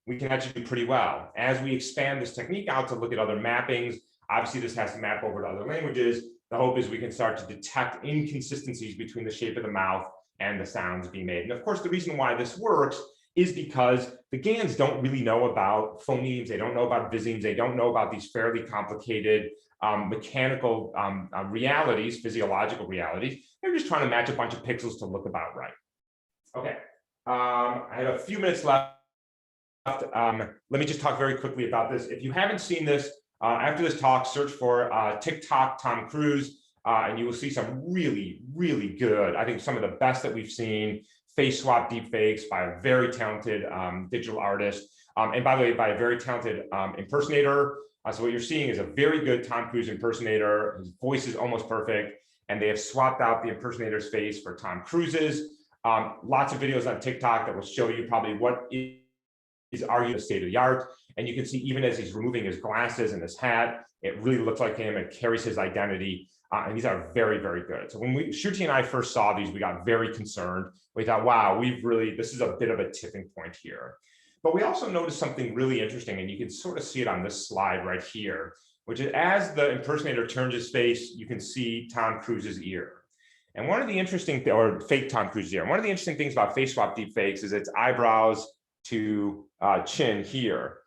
we can actually do pretty well. As we expand this technique out to look at other mappings, obviously this has to map over to other languages, the hope is we can start to detect inconsistencies between the shape of the mouth and the sounds being made. And of course, the reason why this works is because the GANs don't really know about phonemes, they don't know about visemes, they don't know about these fairly complicated mechanical realities, physiological realities. They're just trying to match a bunch of pixels to look about right. Okay, I have a few minutes left. Let me just talk very quickly about this. If you haven't seen this, after this talk, search for TikTok Tom Cruise, and you will see some really, really good, I think some of the best that we've seen, face swap deepfakes by a very talented digital artist. And by the way, by a very talented impersonator. So what you're seeing is a very good Tom Cruise impersonator. His voice is almost perfect. And they have swapped out the impersonator's face for Tom Cruise's. Lots of videos on TikTok that will show you probably what is arguably the state of the art. And you can see even as he's removing his glasses and his hat, it really looks like him. It carries his identity. And these are very, very good. So when Shruti and I first saw these, we got very concerned. We thought, wow, this is a bit of a tipping point here. But we also noticed something really interesting, and you can sort of see it on this slide right here, which is as the impersonator turns his face, you can see Tom Cruise's ear. And one of the interesting, or fake Tom Cruise's ear, one of the interesting things about face swap deepfakes is its eyebrows to chin here.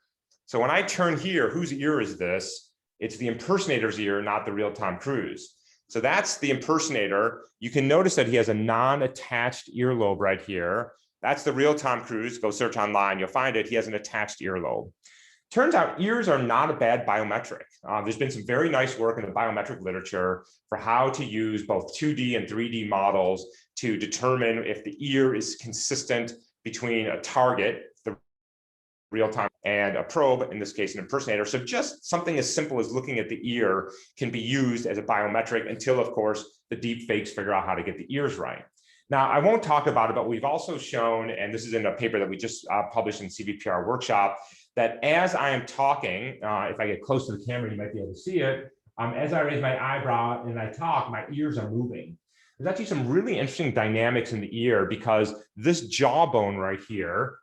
So when I turn here, whose ear is this? It's the impersonator's ear, not the real Tom Cruise. So that's the impersonator. You can notice that he has a non-attached earlobe right here. That's the real Tom Cruise. Go search online, you'll find it. He has an attached earlobe. Turns out ears are not a bad biometric. There's been some very nice work in the biometric literature for how to use both 2D and 3D models to determine if the ear is consistent between a target, the real time, and a probe, in this case, an impersonator. So just something as simple as looking at the ear can be used as a biometric until, of course, the deep fakes figure out how to get the ears right. Now, I won't talk about it, but we've also shown, and this is in a paper that we just published in CVPR workshop, that as I am talking, if I get close to the camera, you might be able to see it. As I raise my eyebrow and I talk, my ears are moving. There's actually some really interesting dynamics in the ear because this jawbone right here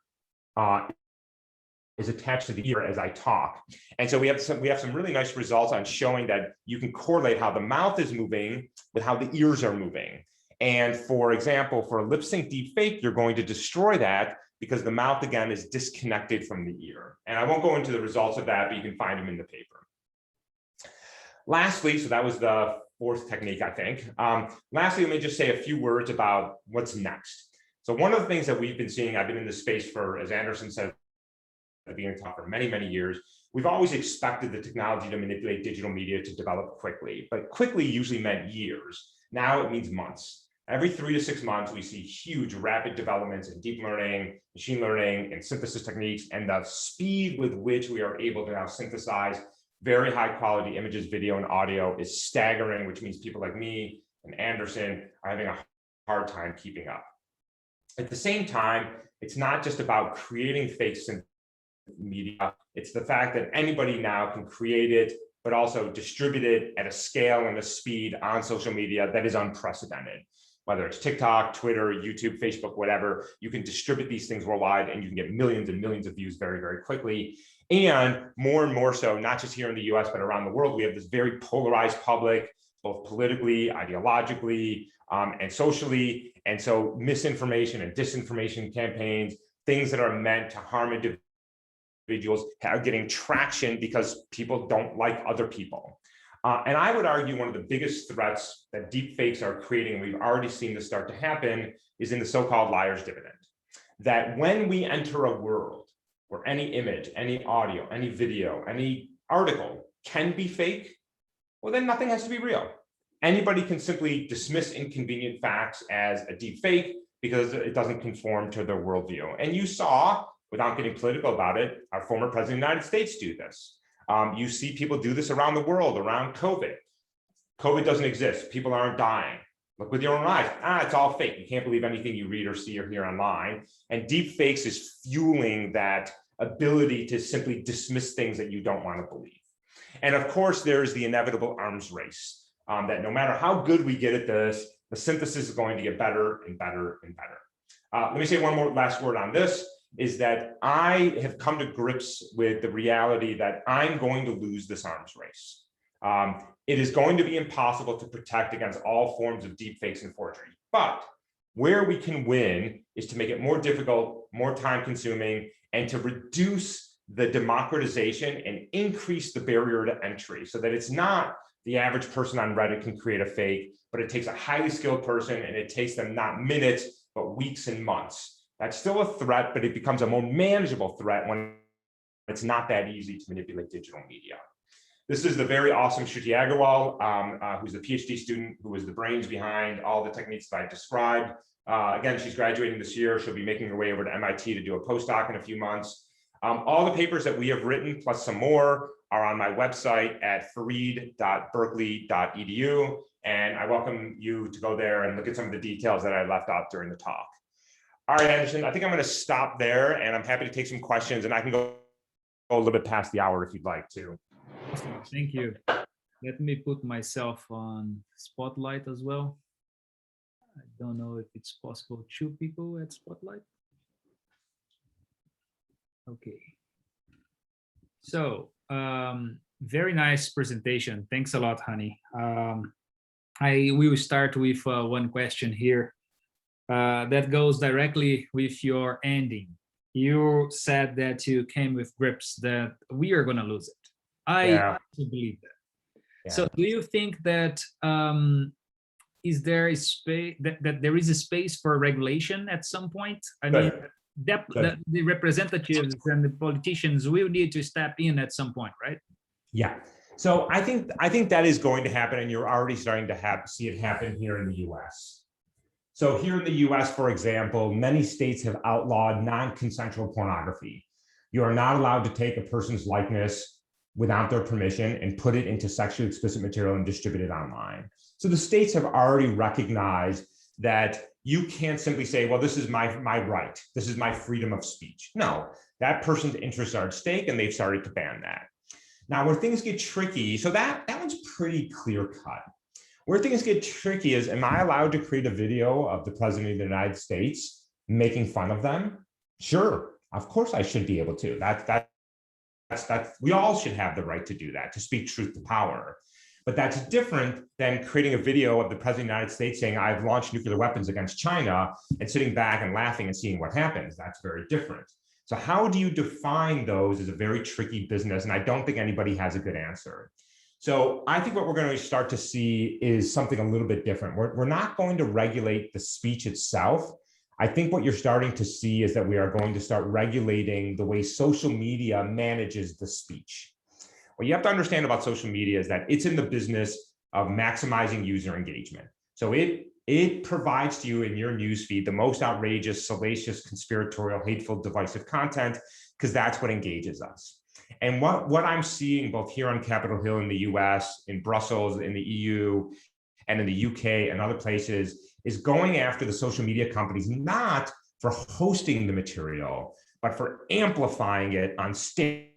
is attached to the ear as I talk. And so we have some really nice results on showing that you can correlate how the mouth is moving with how the ears are moving. And for example, for a lip sync deep fake, you're going to destroy that because the mouth, again, is disconnected from the ear. And I won't go into the results of that, but you can find them in the paper. Lastly, so that was the fourth technique, I think. Lastly, let me just say a few words about what's next. So one of the things that we've been seeing, I've been in this space for, as Anderson said at the beginning of the talk, for many, many years. We've always expected the technology to manipulate digital media to develop quickly, but quickly usually meant years. Now it means months. Every 3 to 6 months, we see huge rapid developments in deep learning, machine learning, and synthesis techniques, and the speed with which we are able to now synthesize very high quality images, video, and audio is staggering, which means people like me and Anderson are having a hard time keeping up. At the same time, it's not just about creating fake synthesis media, it's the fact that anybody now can create it, but also distribute it at a scale and a speed on social media that is unprecedented. Whether it's TikTok, Twitter, YouTube, Facebook, whatever, you can distribute these things worldwide and you can get millions and millions of views very, very quickly. And more so, not just here in the US, but around the world, we have this very polarized public, both politically, ideologically, and socially. And so misinformation and disinformation campaigns, things that are meant to harm individuals, are getting traction because people don't like other people. And I would argue one of the biggest threats that deep fakes are creating, and we've already seen this start to happen, is in the so-called liar's dividend. That when we enter a world where any image, any audio, any video, any article can be fake, well, then nothing has to be real. Anybody can simply dismiss inconvenient facts as a deep fake because it doesn't conform to their worldview. And you saw, without getting political about it, our former president of the United States do this. You see people do this around the world, around COVID. COVID doesn't exist. People aren't dying. Look with your own eyes. It's all fake. You can't believe anything you read or see or hear online. And deep fakes is fueling that ability to simply dismiss things that you don't want to believe. And of course, there's the inevitable arms race that no matter how good we get at this, the synthesis is going to get better and better and better. Let me say one more last word on this. Is that I have come to grips with the reality that I'm going to lose this arms race. It is going to be impossible to protect against all forms of deepfakes and forgery. But where we can win is to make it more difficult, more time consuming, and to reduce the democratization and increase the barrier to entry so that it's not the average person on Reddit can create a fake, but it takes a highly skilled person and it takes them not minutes, but weeks and months. That's still a threat, but it becomes a more manageable threat when it's not that easy to manipulate digital media. This is the very awesome Shruti Agarwal, who's a PhD student who was the brains behind all the techniques that I described. Again, she's graduating this year. She'll be making her way over to MIT to do a postdoc in a few months. All the papers that we have written, plus some more, are on my website at farid.berkeley.edu. And I welcome you to go there and look at some of the details that I left out during the talk. All right, Anderson, I think I'm going to stop there, and I'm happy to take some questions, and I can go a little bit past the hour if you'd like to. Awesome. Thank you. Let me put myself on Spotlight as well. I don't know if it's possible. 2 people at Spotlight. Okay. So, very nice presentation. Thanks a lot, Hany. I will start with one question here that goes directly with your ending. You said that you came with grips that we are going to lose it. I believe that. Yeah. So do you think that is there a space that there is a space for regulation at some point? I mean, the representatives and the politicians will need to step in at some point, right? Yeah. So I think that is going to happen, and you're already starting to see it happen here in the US. So here in the US, for example, many states have outlawed non-consensual pornography. You are not allowed to take a person's likeness without their permission and put it into sexually explicit material and distribute it online. So the states have already recognized that you can't simply say, well, this is my right, this is my freedom of speech. No, that person's interests are at stake, and they've started to ban that. Now, where things get tricky, so that one's pretty clear cut. Where things get tricky is, am I allowed to create a video of the president of the United States making fun of them? Sure, of course I should be able to. We all should have the right to do that, to speak truth to power. But that's different than creating a video of the president of the United States saying, I've launched nuclear weapons against China, and sitting back and laughing and seeing what happens. That's very different. So how do you define those is a very tricky business, and I don't think anybody has a good answer. So I think what we're going to start to see is something a little bit different. We're not going to regulate the speech itself. I think what you're starting to see is that we are going to start regulating the way social media manages the speech. What you have to understand about social media is that it's in the business of maximizing user engagement. So it provides to you in your newsfeed the most outrageous, salacious, conspiratorial, hateful, divisive content, because that's what engages us. And what I'm seeing both here on Capitol Hill in the US, in Brussels, in the EU, and in the UK and other places is going after the social media companies, not for hosting the material, but for amplifying it on steroids.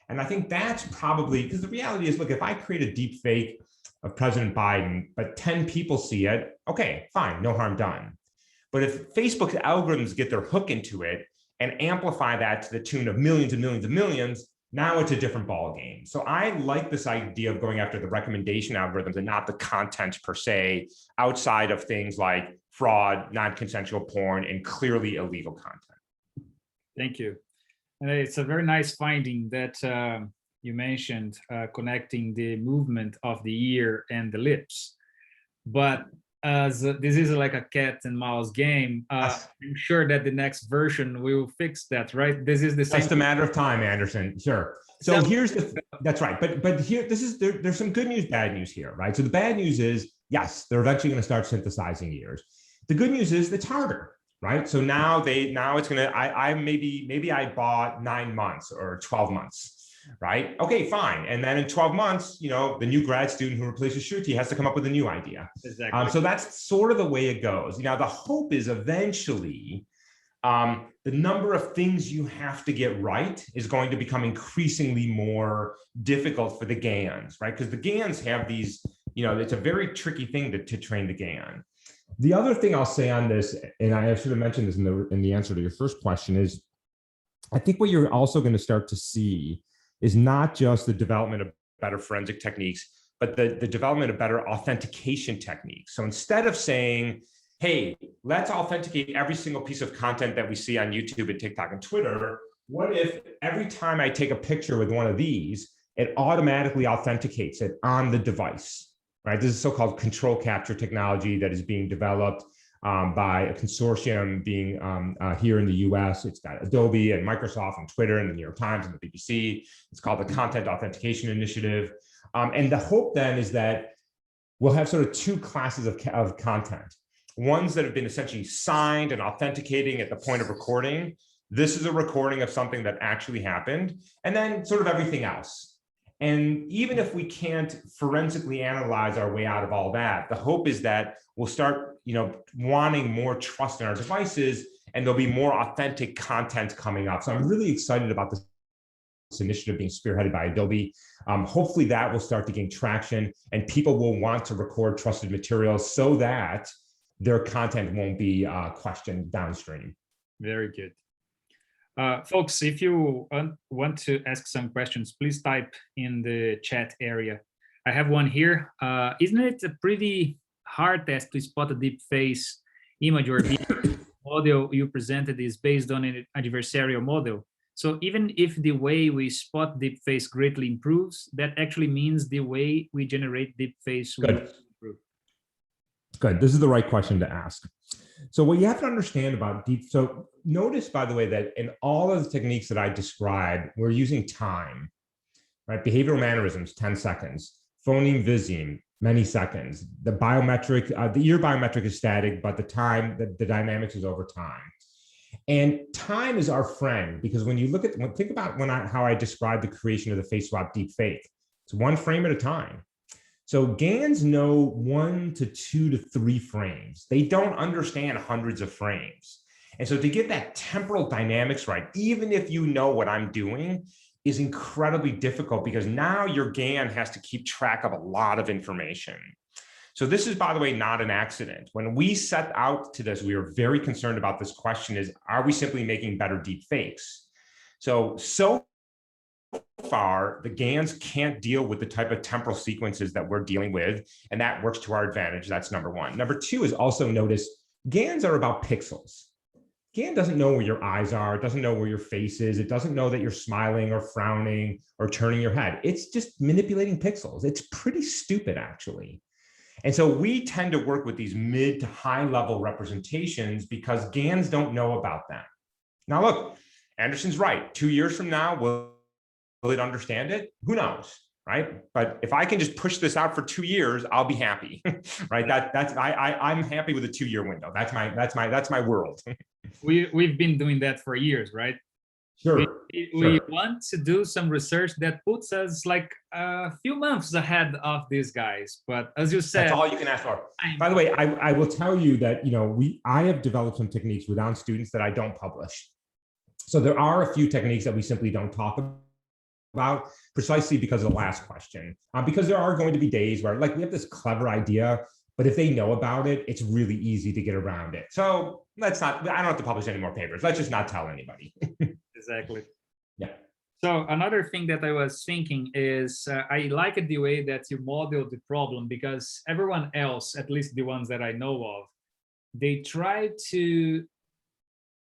And I think that's probably, because the reality is, look, if I create a deep fake of President Biden, but 10 people see it, okay, fine, no harm done. But if Facebook's algorithms get their hook into it and amplify that to the tune of millions and millions and millions, now it's a different ball game. So I like this idea of going after the recommendation algorithms and not the content per se, outside of things like fraud, non-consensual porn, and clearly illegal content. Thank you. And it's a very nice finding that you mentioned, connecting the movement of the ear and the lips. But as this is like a cat and mouse game, I'm sure that the next version will fix that, right? This is the same. Just a matter of time, Anderson. Sure. So here's that's right. But here, there's some good news, bad news here, right? So the bad news is, yes, they're eventually going to start synthesizing ears. The good news is it's harder, right? So now it's going to, maybe I bought 9 months or 12 months. Right? Okay, fine. And then in 12 months, the new grad student who replaces Shruti has to come up with a new idea. Exactly. So that's sort of the way it goes. Now, the hope is eventually the number of things you have to get right is going to become increasingly more difficult for the GANs, right? Because the GANs have these, it's a very tricky thing to train the GAN. The other thing I'll say on this, and I should have mentioned this in the answer to your first question, is I think what you're also going to start to see is not just the development of better forensic techniques, but the development of better authentication techniques. So instead of saying, hey, let's authenticate every single piece of content that we see on YouTube and TikTok and Twitter, what if every time I take a picture with one of these, it automatically authenticates it on the device, right? This is so-called control capture technology that is being developed by a consortium being here in the US. It's got Adobe and Microsoft and Twitter and the New York Times and the BBC. It's called the Content Authentication Initiative. And the hope then is that we'll have sort of two classes of content. Ones that have been essentially signed and authenticating at the point of recording. This is a recording of something that actually happened, and then sort of everything else. And even if we can't forensically analyze our way out of all that, the hope is that we'll start, wanting more trust in our devices, and there'll be more authentic content coming up. So I'm really excited about this initiative being spearheaded by Adobe. Hopefully that will start to gain traction, and people will want to record trusted materials so that their content won't be questioned downstream. Very good. Folks, if you want to ask some questions, please type in the chat area. I have one here. Isn't it a pretty hard test to spot a deep face image or video? Model you presented is based on an adversarial model. So even if the way we spot deep face greatly improves, that actually means the way we generate deep face will improve. Good. This is the right question to ask. So what you have to understand about so notice, by the way, that in all of the techniques that I described, we're using time, right? Behavioral mannerisms, 10 seconds, phoneme viseme, many seconds. The biometric, the ear biometric is static, but the time, the dynamics is over time. And time is our friend, because when you think about how I described the creation of the face swap deep fake, it's one frame at a time. So GANs know 1 to 2 to 3 frames. They don't understand hundreds of frames. And so to get that temporal dynamics right, even if you know what I'm doing, is incredibly difficult, because now your GAN has to keep track of a lot of information. So this is, by the way, not an accident. When we set out to this, we were very concerned about this question is, are we simply making better deep fakes? So far, the GANs can't deal with the type of temporal sequences that we're dealing with, and that works to our advantage. That's number one. Number two is also notice GANs are about pixels. GAN doesn't know where your eyes are. It doesn't know where your face is. It doesn't know that you're smiling or frowning or turning your head. It's just manipulating pixels. It's pretty stupid, actually. And so we tend to work with these mid to high level representations because GANs don't know about that. Now, look, Anderson's right. 2 years from now, will it understand it? Who knows, right? But if I can just push this out for 2 years, I'll be happy, right? I'm happy with a 2-year window. That's my world. We've been doing that for years, right? Sure. We want to do some research that puts us like a few months ahead of these guys. But as you said, that's all you can ask for. By the way, I will tell you that I have developed some techniques with students that I don't publish. So there are a few techniques that we simply don't talk about, precisely because of the last question. Because there are going to be days where, like, we have this clever idea, but if they know about it, it's really easy to get around it. So I don't have to publish any more papers. Let's just not tell anybody. Exactly. Yeah. So another thing that I was thinking is I like the way that you model the problem, because everyone else, at least the ones that I know of, they try to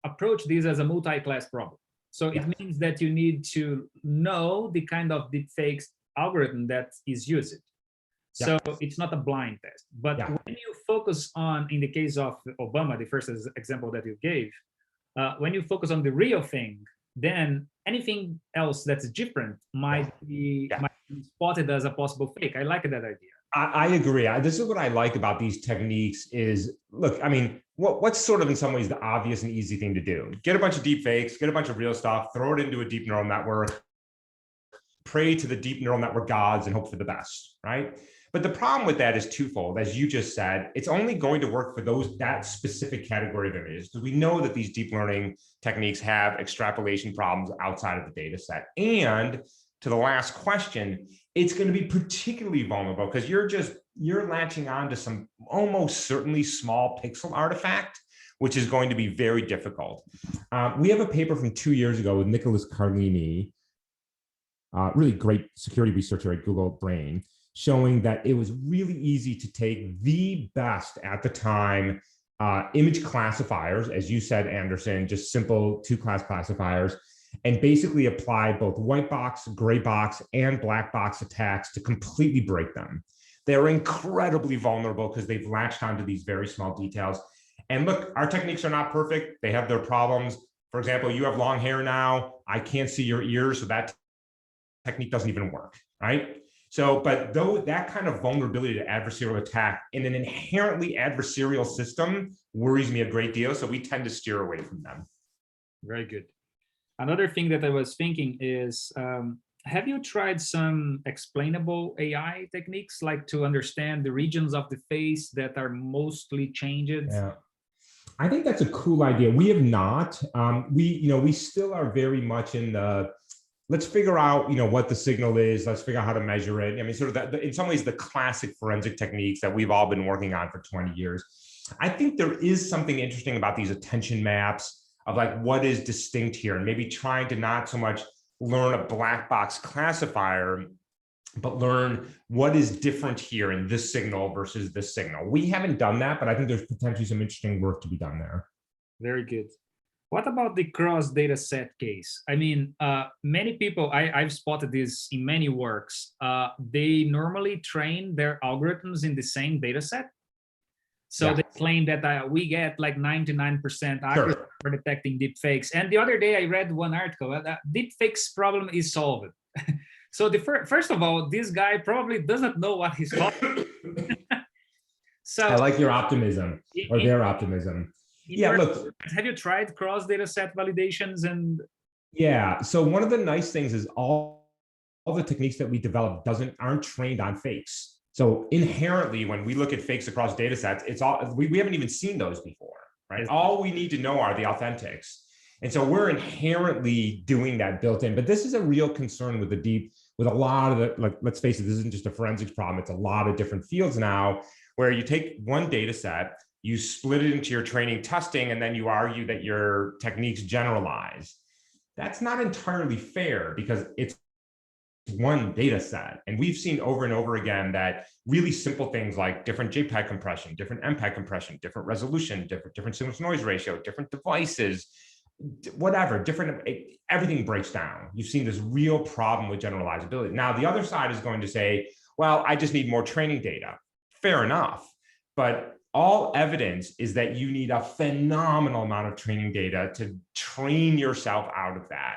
approach this as a multi-class problem. So it means that you need to know the kind of deepfakes algorithm that is used. So it's not a blind test. But when you focus on, in the case of Obama, the first example that you gave, when you focus on the real thing, then anything else that's different might be spotted as a possible fake. I like that idea. I agree. This is what I like about these techniques is, look, I mean, what's sort of in some ways the obvious and easy thing to do? Get a bunch of deep fakes, get a bunch of real stuff, throw it into a deep neural network, pray to the deep neural network gods and hope for the best, right? But the problem with that is twofold. As you just said, it's only going to work for that specific category of images, because we know that these deep learning techniques have extrapolation problems outside of the data set. And to the last question, it's going to be particularly vulnerable because you're latching on to some almost certainly small pixel artifact, which is going to be very difficult. We have a paper from 2 years ago with Nicholas Carlini really great security researcher at Google Brain, showing that it was really easy to take the best at the time image classifiers, as you said, Anderson, just simple two-class classifiers, and basically apply both white box, gray box, and black box attacks to completely break them. They're incredibly vulnerable because they've latched onto these very small details. And look, our techniques are not perfect. They have their problems. For example, you have long hair now. I can't see your ears, so that technique doesn't even work, right? So, but though that kind of vulnerability to adversarial attack in an inherently adversarial system worries me a great deal, so we tend to steer away from them. Very good. Another thing that I was thinking is, have you tried some explainable AI techniques, like to understand the regions of the face that are mostly changed? Yeah. I think that's a cool idea. We have not. We still are very much in the, let's figure out, what the signal is. Let's figure out how to measure it. I mean, sort of that, in some ways, the classic forensic techniques that we've all been working on for 20 years. I think there is something interesting about these attention maps of like what is distinct here, and maybe trying to not so much learn a black box classifier, but learn what is different here in this signal versus this signal. We haven't done that, but I think there's potentially some interesting work to be done there. Very good. What about the cross data set case? I mean, many people, I've spotted this in many works, they normally train their algorithms in the same data set. So they claim that we get like 99% accuracy for detecting deepfakes. And the other day I read one article that deepfakes problem is solved. So first of all, this guy probably doesn't know what he's talking about. So I like your optimism, or their optimism. Yeah, look. Have you tried cross data set validations? And yeah, so one of the nice things is all the techniques that we develop aren't trained on fakes. So inherently, when we look at fakes across data sets, it's all we haven't even seen those before, right? All we need to know are the authentics. And so we're inherently doing that built in. But this is a real concern with with a lot of the, like, let's face it, this isn't just a forensics problem. It's a lot of different fields now, where you take one data set, you split it into your training testing, and then you argue that your techniques generalize. That's not entirely fair because it's one data set. And we've seen over and over again that really simple things like different JPEG compression, different MPEG compression, different resolution, different signal to noise ratio, different devices, whatever, everything breaks down. You've seen this real problem with generalizability. Now, the other side is going to say, well, I just need more training data. Fair enough. But all evidence is that you need a phenomenal amount of training data to train yourself out of that.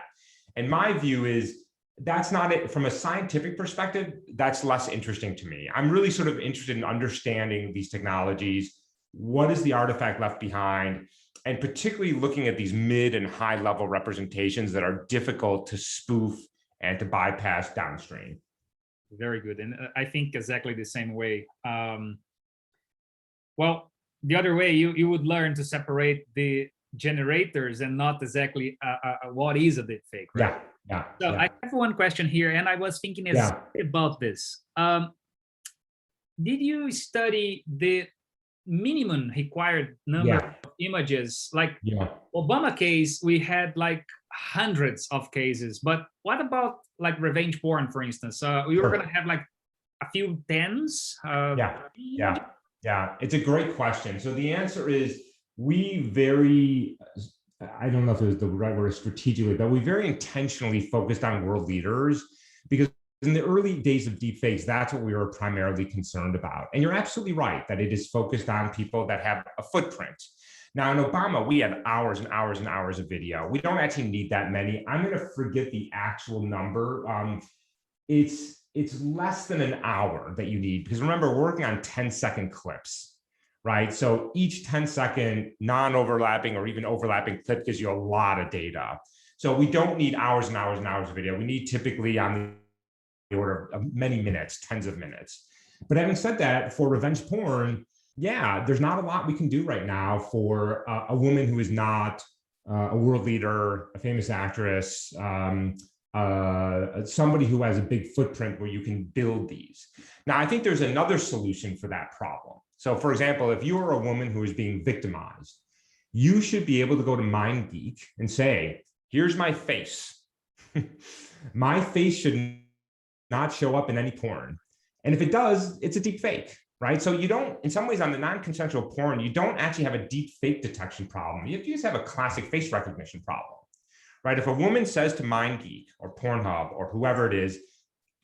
And my view is, that's not it. From a scientific perspective, that's less interesting to me. I'm really sort of interested in understanding these technologies. What is the artifact left behind? And particularly looking at these mid and high level representations that are difficult to spoof and to bypass downstream. Very good. And I think exactly the same way. Well, the other way, you would learn to separate the generators and not exactly what is a deepfake, right? Yeah. So I have one question here, and I was thinking about this. Did you study the minimum required number of images? Like Obama case, we had like hundreds of cases, but what about like revenge porn, for instance? We were going to have like a few tens. Yeah, it's a great question. So the answer is I don't know if it was the right word strategically, but we very intentionally focused on world leaders because in the early days of deepfakes, that's what we were primarily concerned about. And you're absolutely right that it is focused on people that have a footprint. Now in Obama, we had hours and hours and hours of video. We don't actually need that many. I'm going to forget the actual number. It's less than an hour that you need, because remember, we're working on 10-second clips, right? So each 10-second non-overlapping or even overlapping clip gives you a lot of data. So we don't need hours and hours and hours of video. We need typically on the order of many minutes, tens of minutes. But having said that, for revenge porn, there's not a lot we can do right now for a woman who is not a world leader, a famous actress, somebody who has a big footprint where you can build these. Now, I think there's another solution for that problem. So for example, if you are a woman who is being victimized, you should be able to go to MindGeek and say, here's my face. My face should not show up in any porn. And if it does, it's a deep fake, right? So you don't, in some ways on the non-consensual porn, you don't actually have a deep fake detection problem. You just have a classic face recognition problem, right? If a woman says to MindGeek or Pornhub or whoever it is,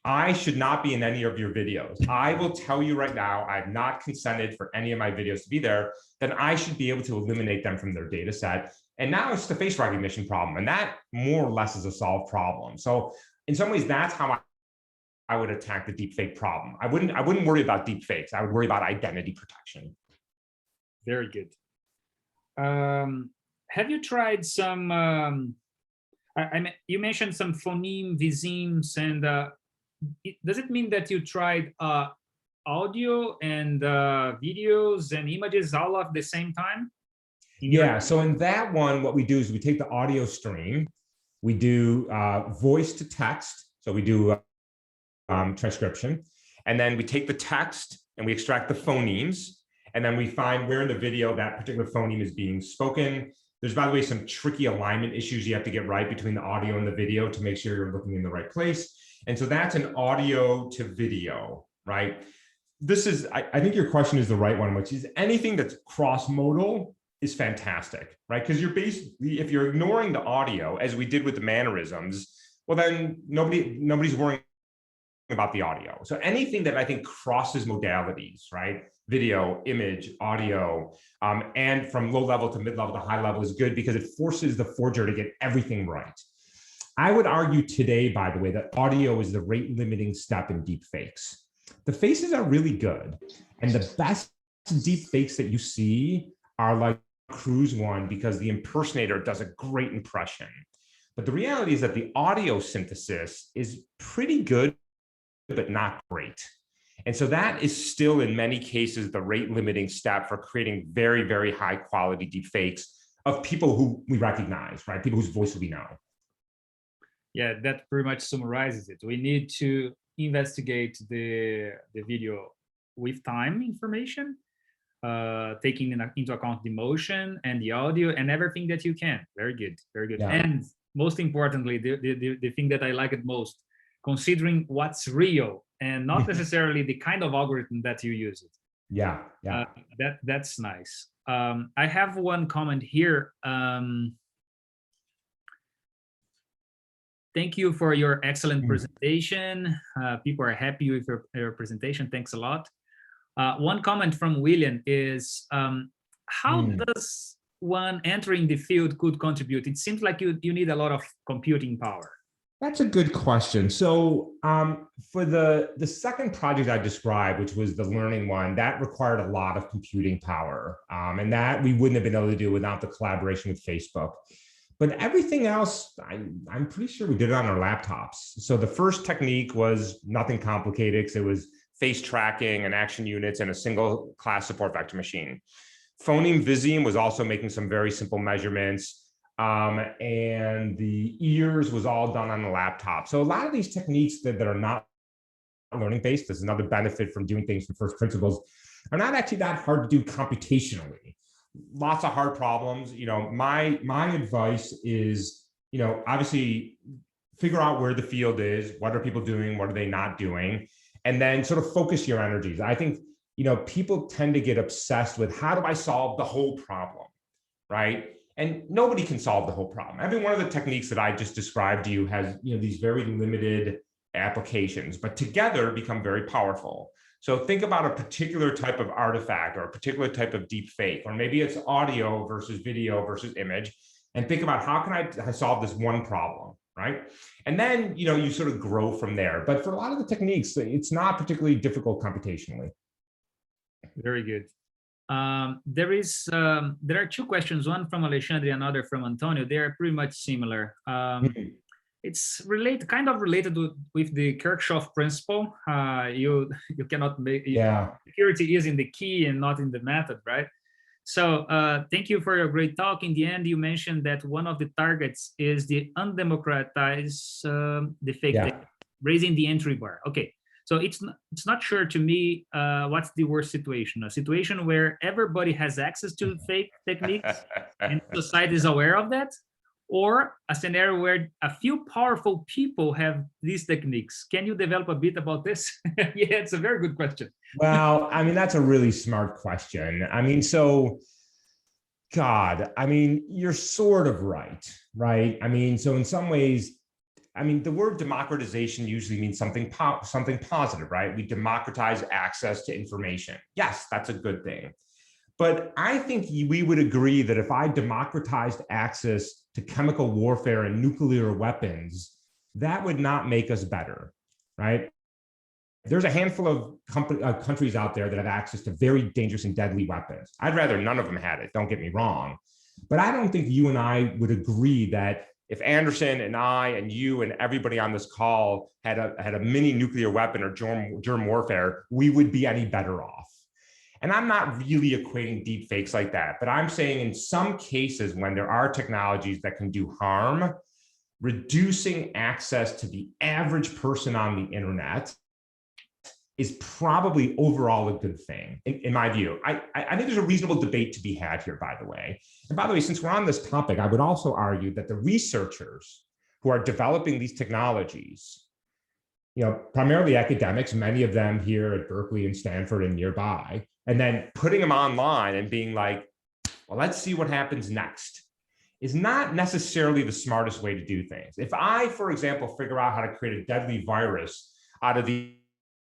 I should not be in any of your videos. I will tell you right now, I've not consented for any of my videos to be there, then I should be able to eliminate them from their data set. And now it's the face recognition problem. And that more or less is a solved problem. So in some ways, that's how I would attack the deepfake problem. I wouldn't worry about deepfakes. I would worry about identity protection. Very good. Have you tried some, you mentioned some phoneme, visemes, and does it mean that you tried audio and videos and images all at the same time? Yeah, so in that one, what we do is we take the audio stream, we do voice to text, so we do transcription, and then we take the text and we extract the phonemes, and then we find where in the video that particular phoneme is being spoken. There's, by the way, some tricky alignment issues you have to get right between the audio and the video to make sure you're looking in the right place. And so that's an audio to video, right? This is, I think your question is the right one, which is anything that's cross-modal is fantastic, right? Because you're basically, if you're ignoring the audio, as we did with the mannerisms, well, then nobody's worrying about the audio. So anything that I think crosses modalities, right? Video, image, audio, and from low level to mid level to high level is good because it forces the forger to get everything right. I would argue today, by the way, that audio is the rate limiting step in deep fakes. The faces are really good. And the best deep fakes that you see are like Cruise one because the impersonator does a great impression. But the reality is that the audio synthesis is pretty good, but not great. And so that is still in many cases the rate limiting step for creating very, very high quality deep fakes of people who we recognize, right? People whose voice we know. Yeah, that pretty much summarizes it. We need to investigate the video with time information, taking into account the motion and the audio and everything that you can. Very good, very good. Yeah. And most importantly, the thing that I like it most, considering what's real and not necessarily the kind of algorithm that you use it. Yeah, yeah. That's nice. I have one comment here. Thank you for your excellent presentation. People are happy with your presentation. Thanks a lot. One comment from William is, how does one entering the field could contribute? It seems like you need a lot of computing power. That's a good question. So for the second project I described, which was the learning one, that required a lot of computing power. And that we wouldn't have been able to do without the collaboration with Facebook. But everything else, I'm pretty sure we did it on our laptops. So the first technique was nothing complicated because it was face tracking and action units and a single class support vector machine. Phoneme viseme was also making some very simple measurements. And the ears was all done on the laptop. So a lot of these techniques that are not learning based, this is another benefit from doing things from first principles, are not actually that hard to do computationally. Lots of hard problems. You know, my advice is, you know, obviously figure out where the field is, what are people doing, what are they not doing, and then sort of focus your energies. I think, you know, people tend to get obsessed with how do I solve the whole problem, right? And nobody can solve the whole problem. Every one of the techniques that I just described to you has, you know, these very limited applications, but together become very powerful. So think about a particular type of artifact or a particular type of deep fake, or maybe it's audio versus video versus image, and think about how can I solve this one problem, right? And then, you know, you sort of grow from there. But for a lot of the techniques, it's not particularly difficult computationally. Very good. There are two questions, one from Alexandre and another from Antonio. They are pretty much similar. It's kind of related with the Kirchhoff principle. You cannot make security is in the key and not in the method, right? So thank you for your great talk. In the end, you mentioned that one of the targets is the undemocratized the fake raising the entry bar. Okay. So it's not sure to me what's the worst situation, a situation where everybody has access to fake techniques and society is aware of that, or a scenario where a few powerful people have these techniques. Can you develop a bit about this? Yeah, it's a very good question. Well, I mean, that's a really smart question. I mean, so God, I mean, you're sort of right, right? I mean, so in some ways, I mean, the word democratization usually means something positive, right? We democratize access to information. Yes, that's a good thing. But I think we would agree that if I democratized access to chemical warfare and nuclear weapons, that would not make us better, right? There's a handful of countries out there that have access to very dangerous and deadly weapons. I'd rather none of them had it, don't get me wrong. But I don't think you and I would agree that if Anderson and I and you and everybody on this call had a mini nuclear weapon or germ warfare, we would be any better off. And I'm not really equating deep fakes like that, but I'm saying in some cases when there are technologies that can do harm, reducing access to the average person on the internet is probably overall a good thing, in my view. I think there's a reasonable debate to be had here, by the way. And by the way, since we're on this topic, I would also argue that the researchers who are developing these technologies, primarily academics, many of them here at Berkeley and Stanford and nearby, and then putting them online and being like, well, let's see what happens next, is not necessarily the smartest way to do things. If I, for example, figure out how to create a deadly virus out of the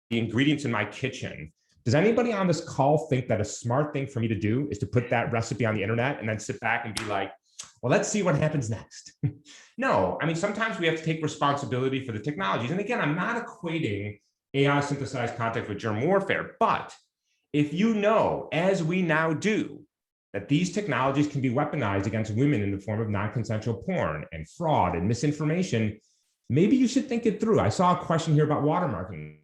ingredients in my kitchen, does anybody on this call think that a smart thing for me to do is to put that recipe on the internet and then sit back and be like, well, let's see what happens next? No, I mean, sometimes we have to take responsibility for the technologies. And again, I'm not equating AI synthesized content with germ warfare, but if you know, as we now do, that these technologies can be weaponized against women in the form of non-consensual porn and fraud and misinformation, maybe you should think it through. I saw a question here about watermarking.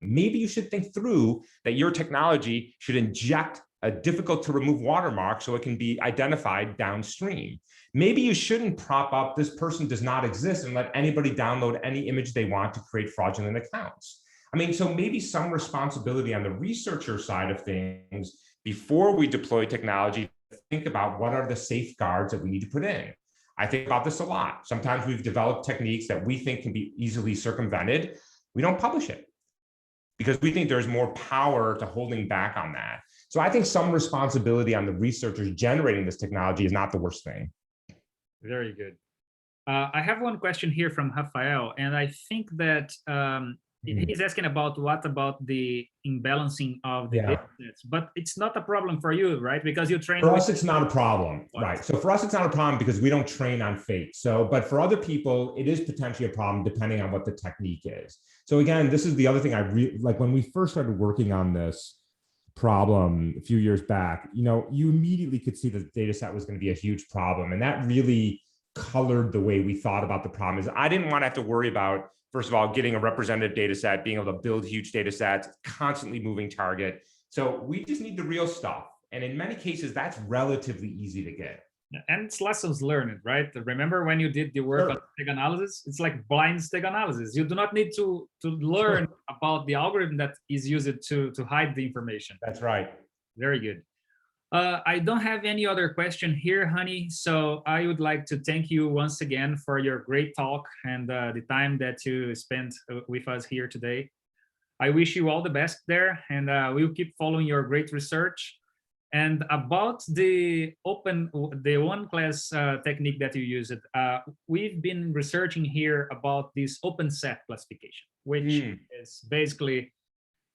Maybe you should think through that your technology should inject a difficult to remove watermark so it can be identified downstream. Maybe you shouldn't prop up this person does not exist and let anybody download any image they want to create fraudulent accounts. I mean, so maybe some responsibility on the researcher side of things before we deploy technology, think about what are the safeguards that we need to put in. I think about this a lot. Sometimes we've developed techniques that we think can be easily circumvented. We don't publish it because we think there's more power to holding back on that. So I think some responsibility on the researchers generating this technology is not the worst thing. Very good. I have one question here from Rafael, and I think that he's asking about what about the imbalancing of the data sets, but it's not a problem for you, right? Because you train. For us, it's not a problem, right? So for us, it's not a problem because we don't train on fake. So, but for other people, it is potentially a problem depending on what the technique is. So again, this is the other thing I really like when we first started working on this problem a few years back, you immediately could see that the data set was going to be a huge problem. And that really colored the way we thought about the problem. Is I didn't want to have to worry about, first of all, getting a representative data set, being able to build huge data sets, constantly moving target. So we just need the real stuff. And in many cases, that's relatively easy to get. And it's lessons learned, right? Remember when you did the work on steg analysis? It's like blind steg analysis. You do not need to learn about the algorithm that is used to hide the information. That's right. Very good. I don't have any other question here, Hany. So I would like to thank you once again for your great talk and the time that you spent with us here today. I wish you all the best there, and we'll keep following your great research. And about the one class technique that you used, we've been researching here about this open set classification, which is basically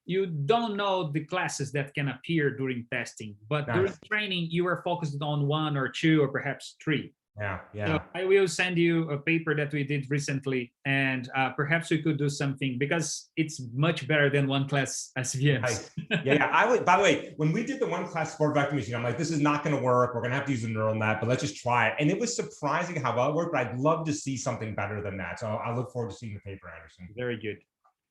you don't know the classes that can appear during testing, but during training, you are focused on one or two or perhaps three. Yeah. So I will send you a paper that we did recently, and perhaps we could do something because it's much better than one class SVMs. Nice. I would. By the way, when we did the one class sport vector machine, I'm like, this is not going to work. We're going to have to use a neural net, but let's just try it. And it was surprising how well it worked. But I'd love to see something better than that. So I look forward to seeing the paper, Anderson. Very good.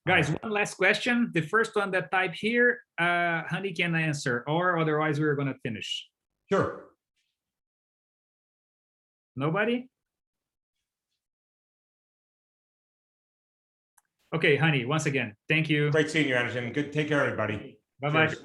Guys, one last question. The first one that type here, Hany can answer, or otherwise we're going to finish. Sure. Nobody? Okay, Hany, once again, thank you. Great seeing you, Anderson. Good. Take care, everybody. Bye-bye. Cheers.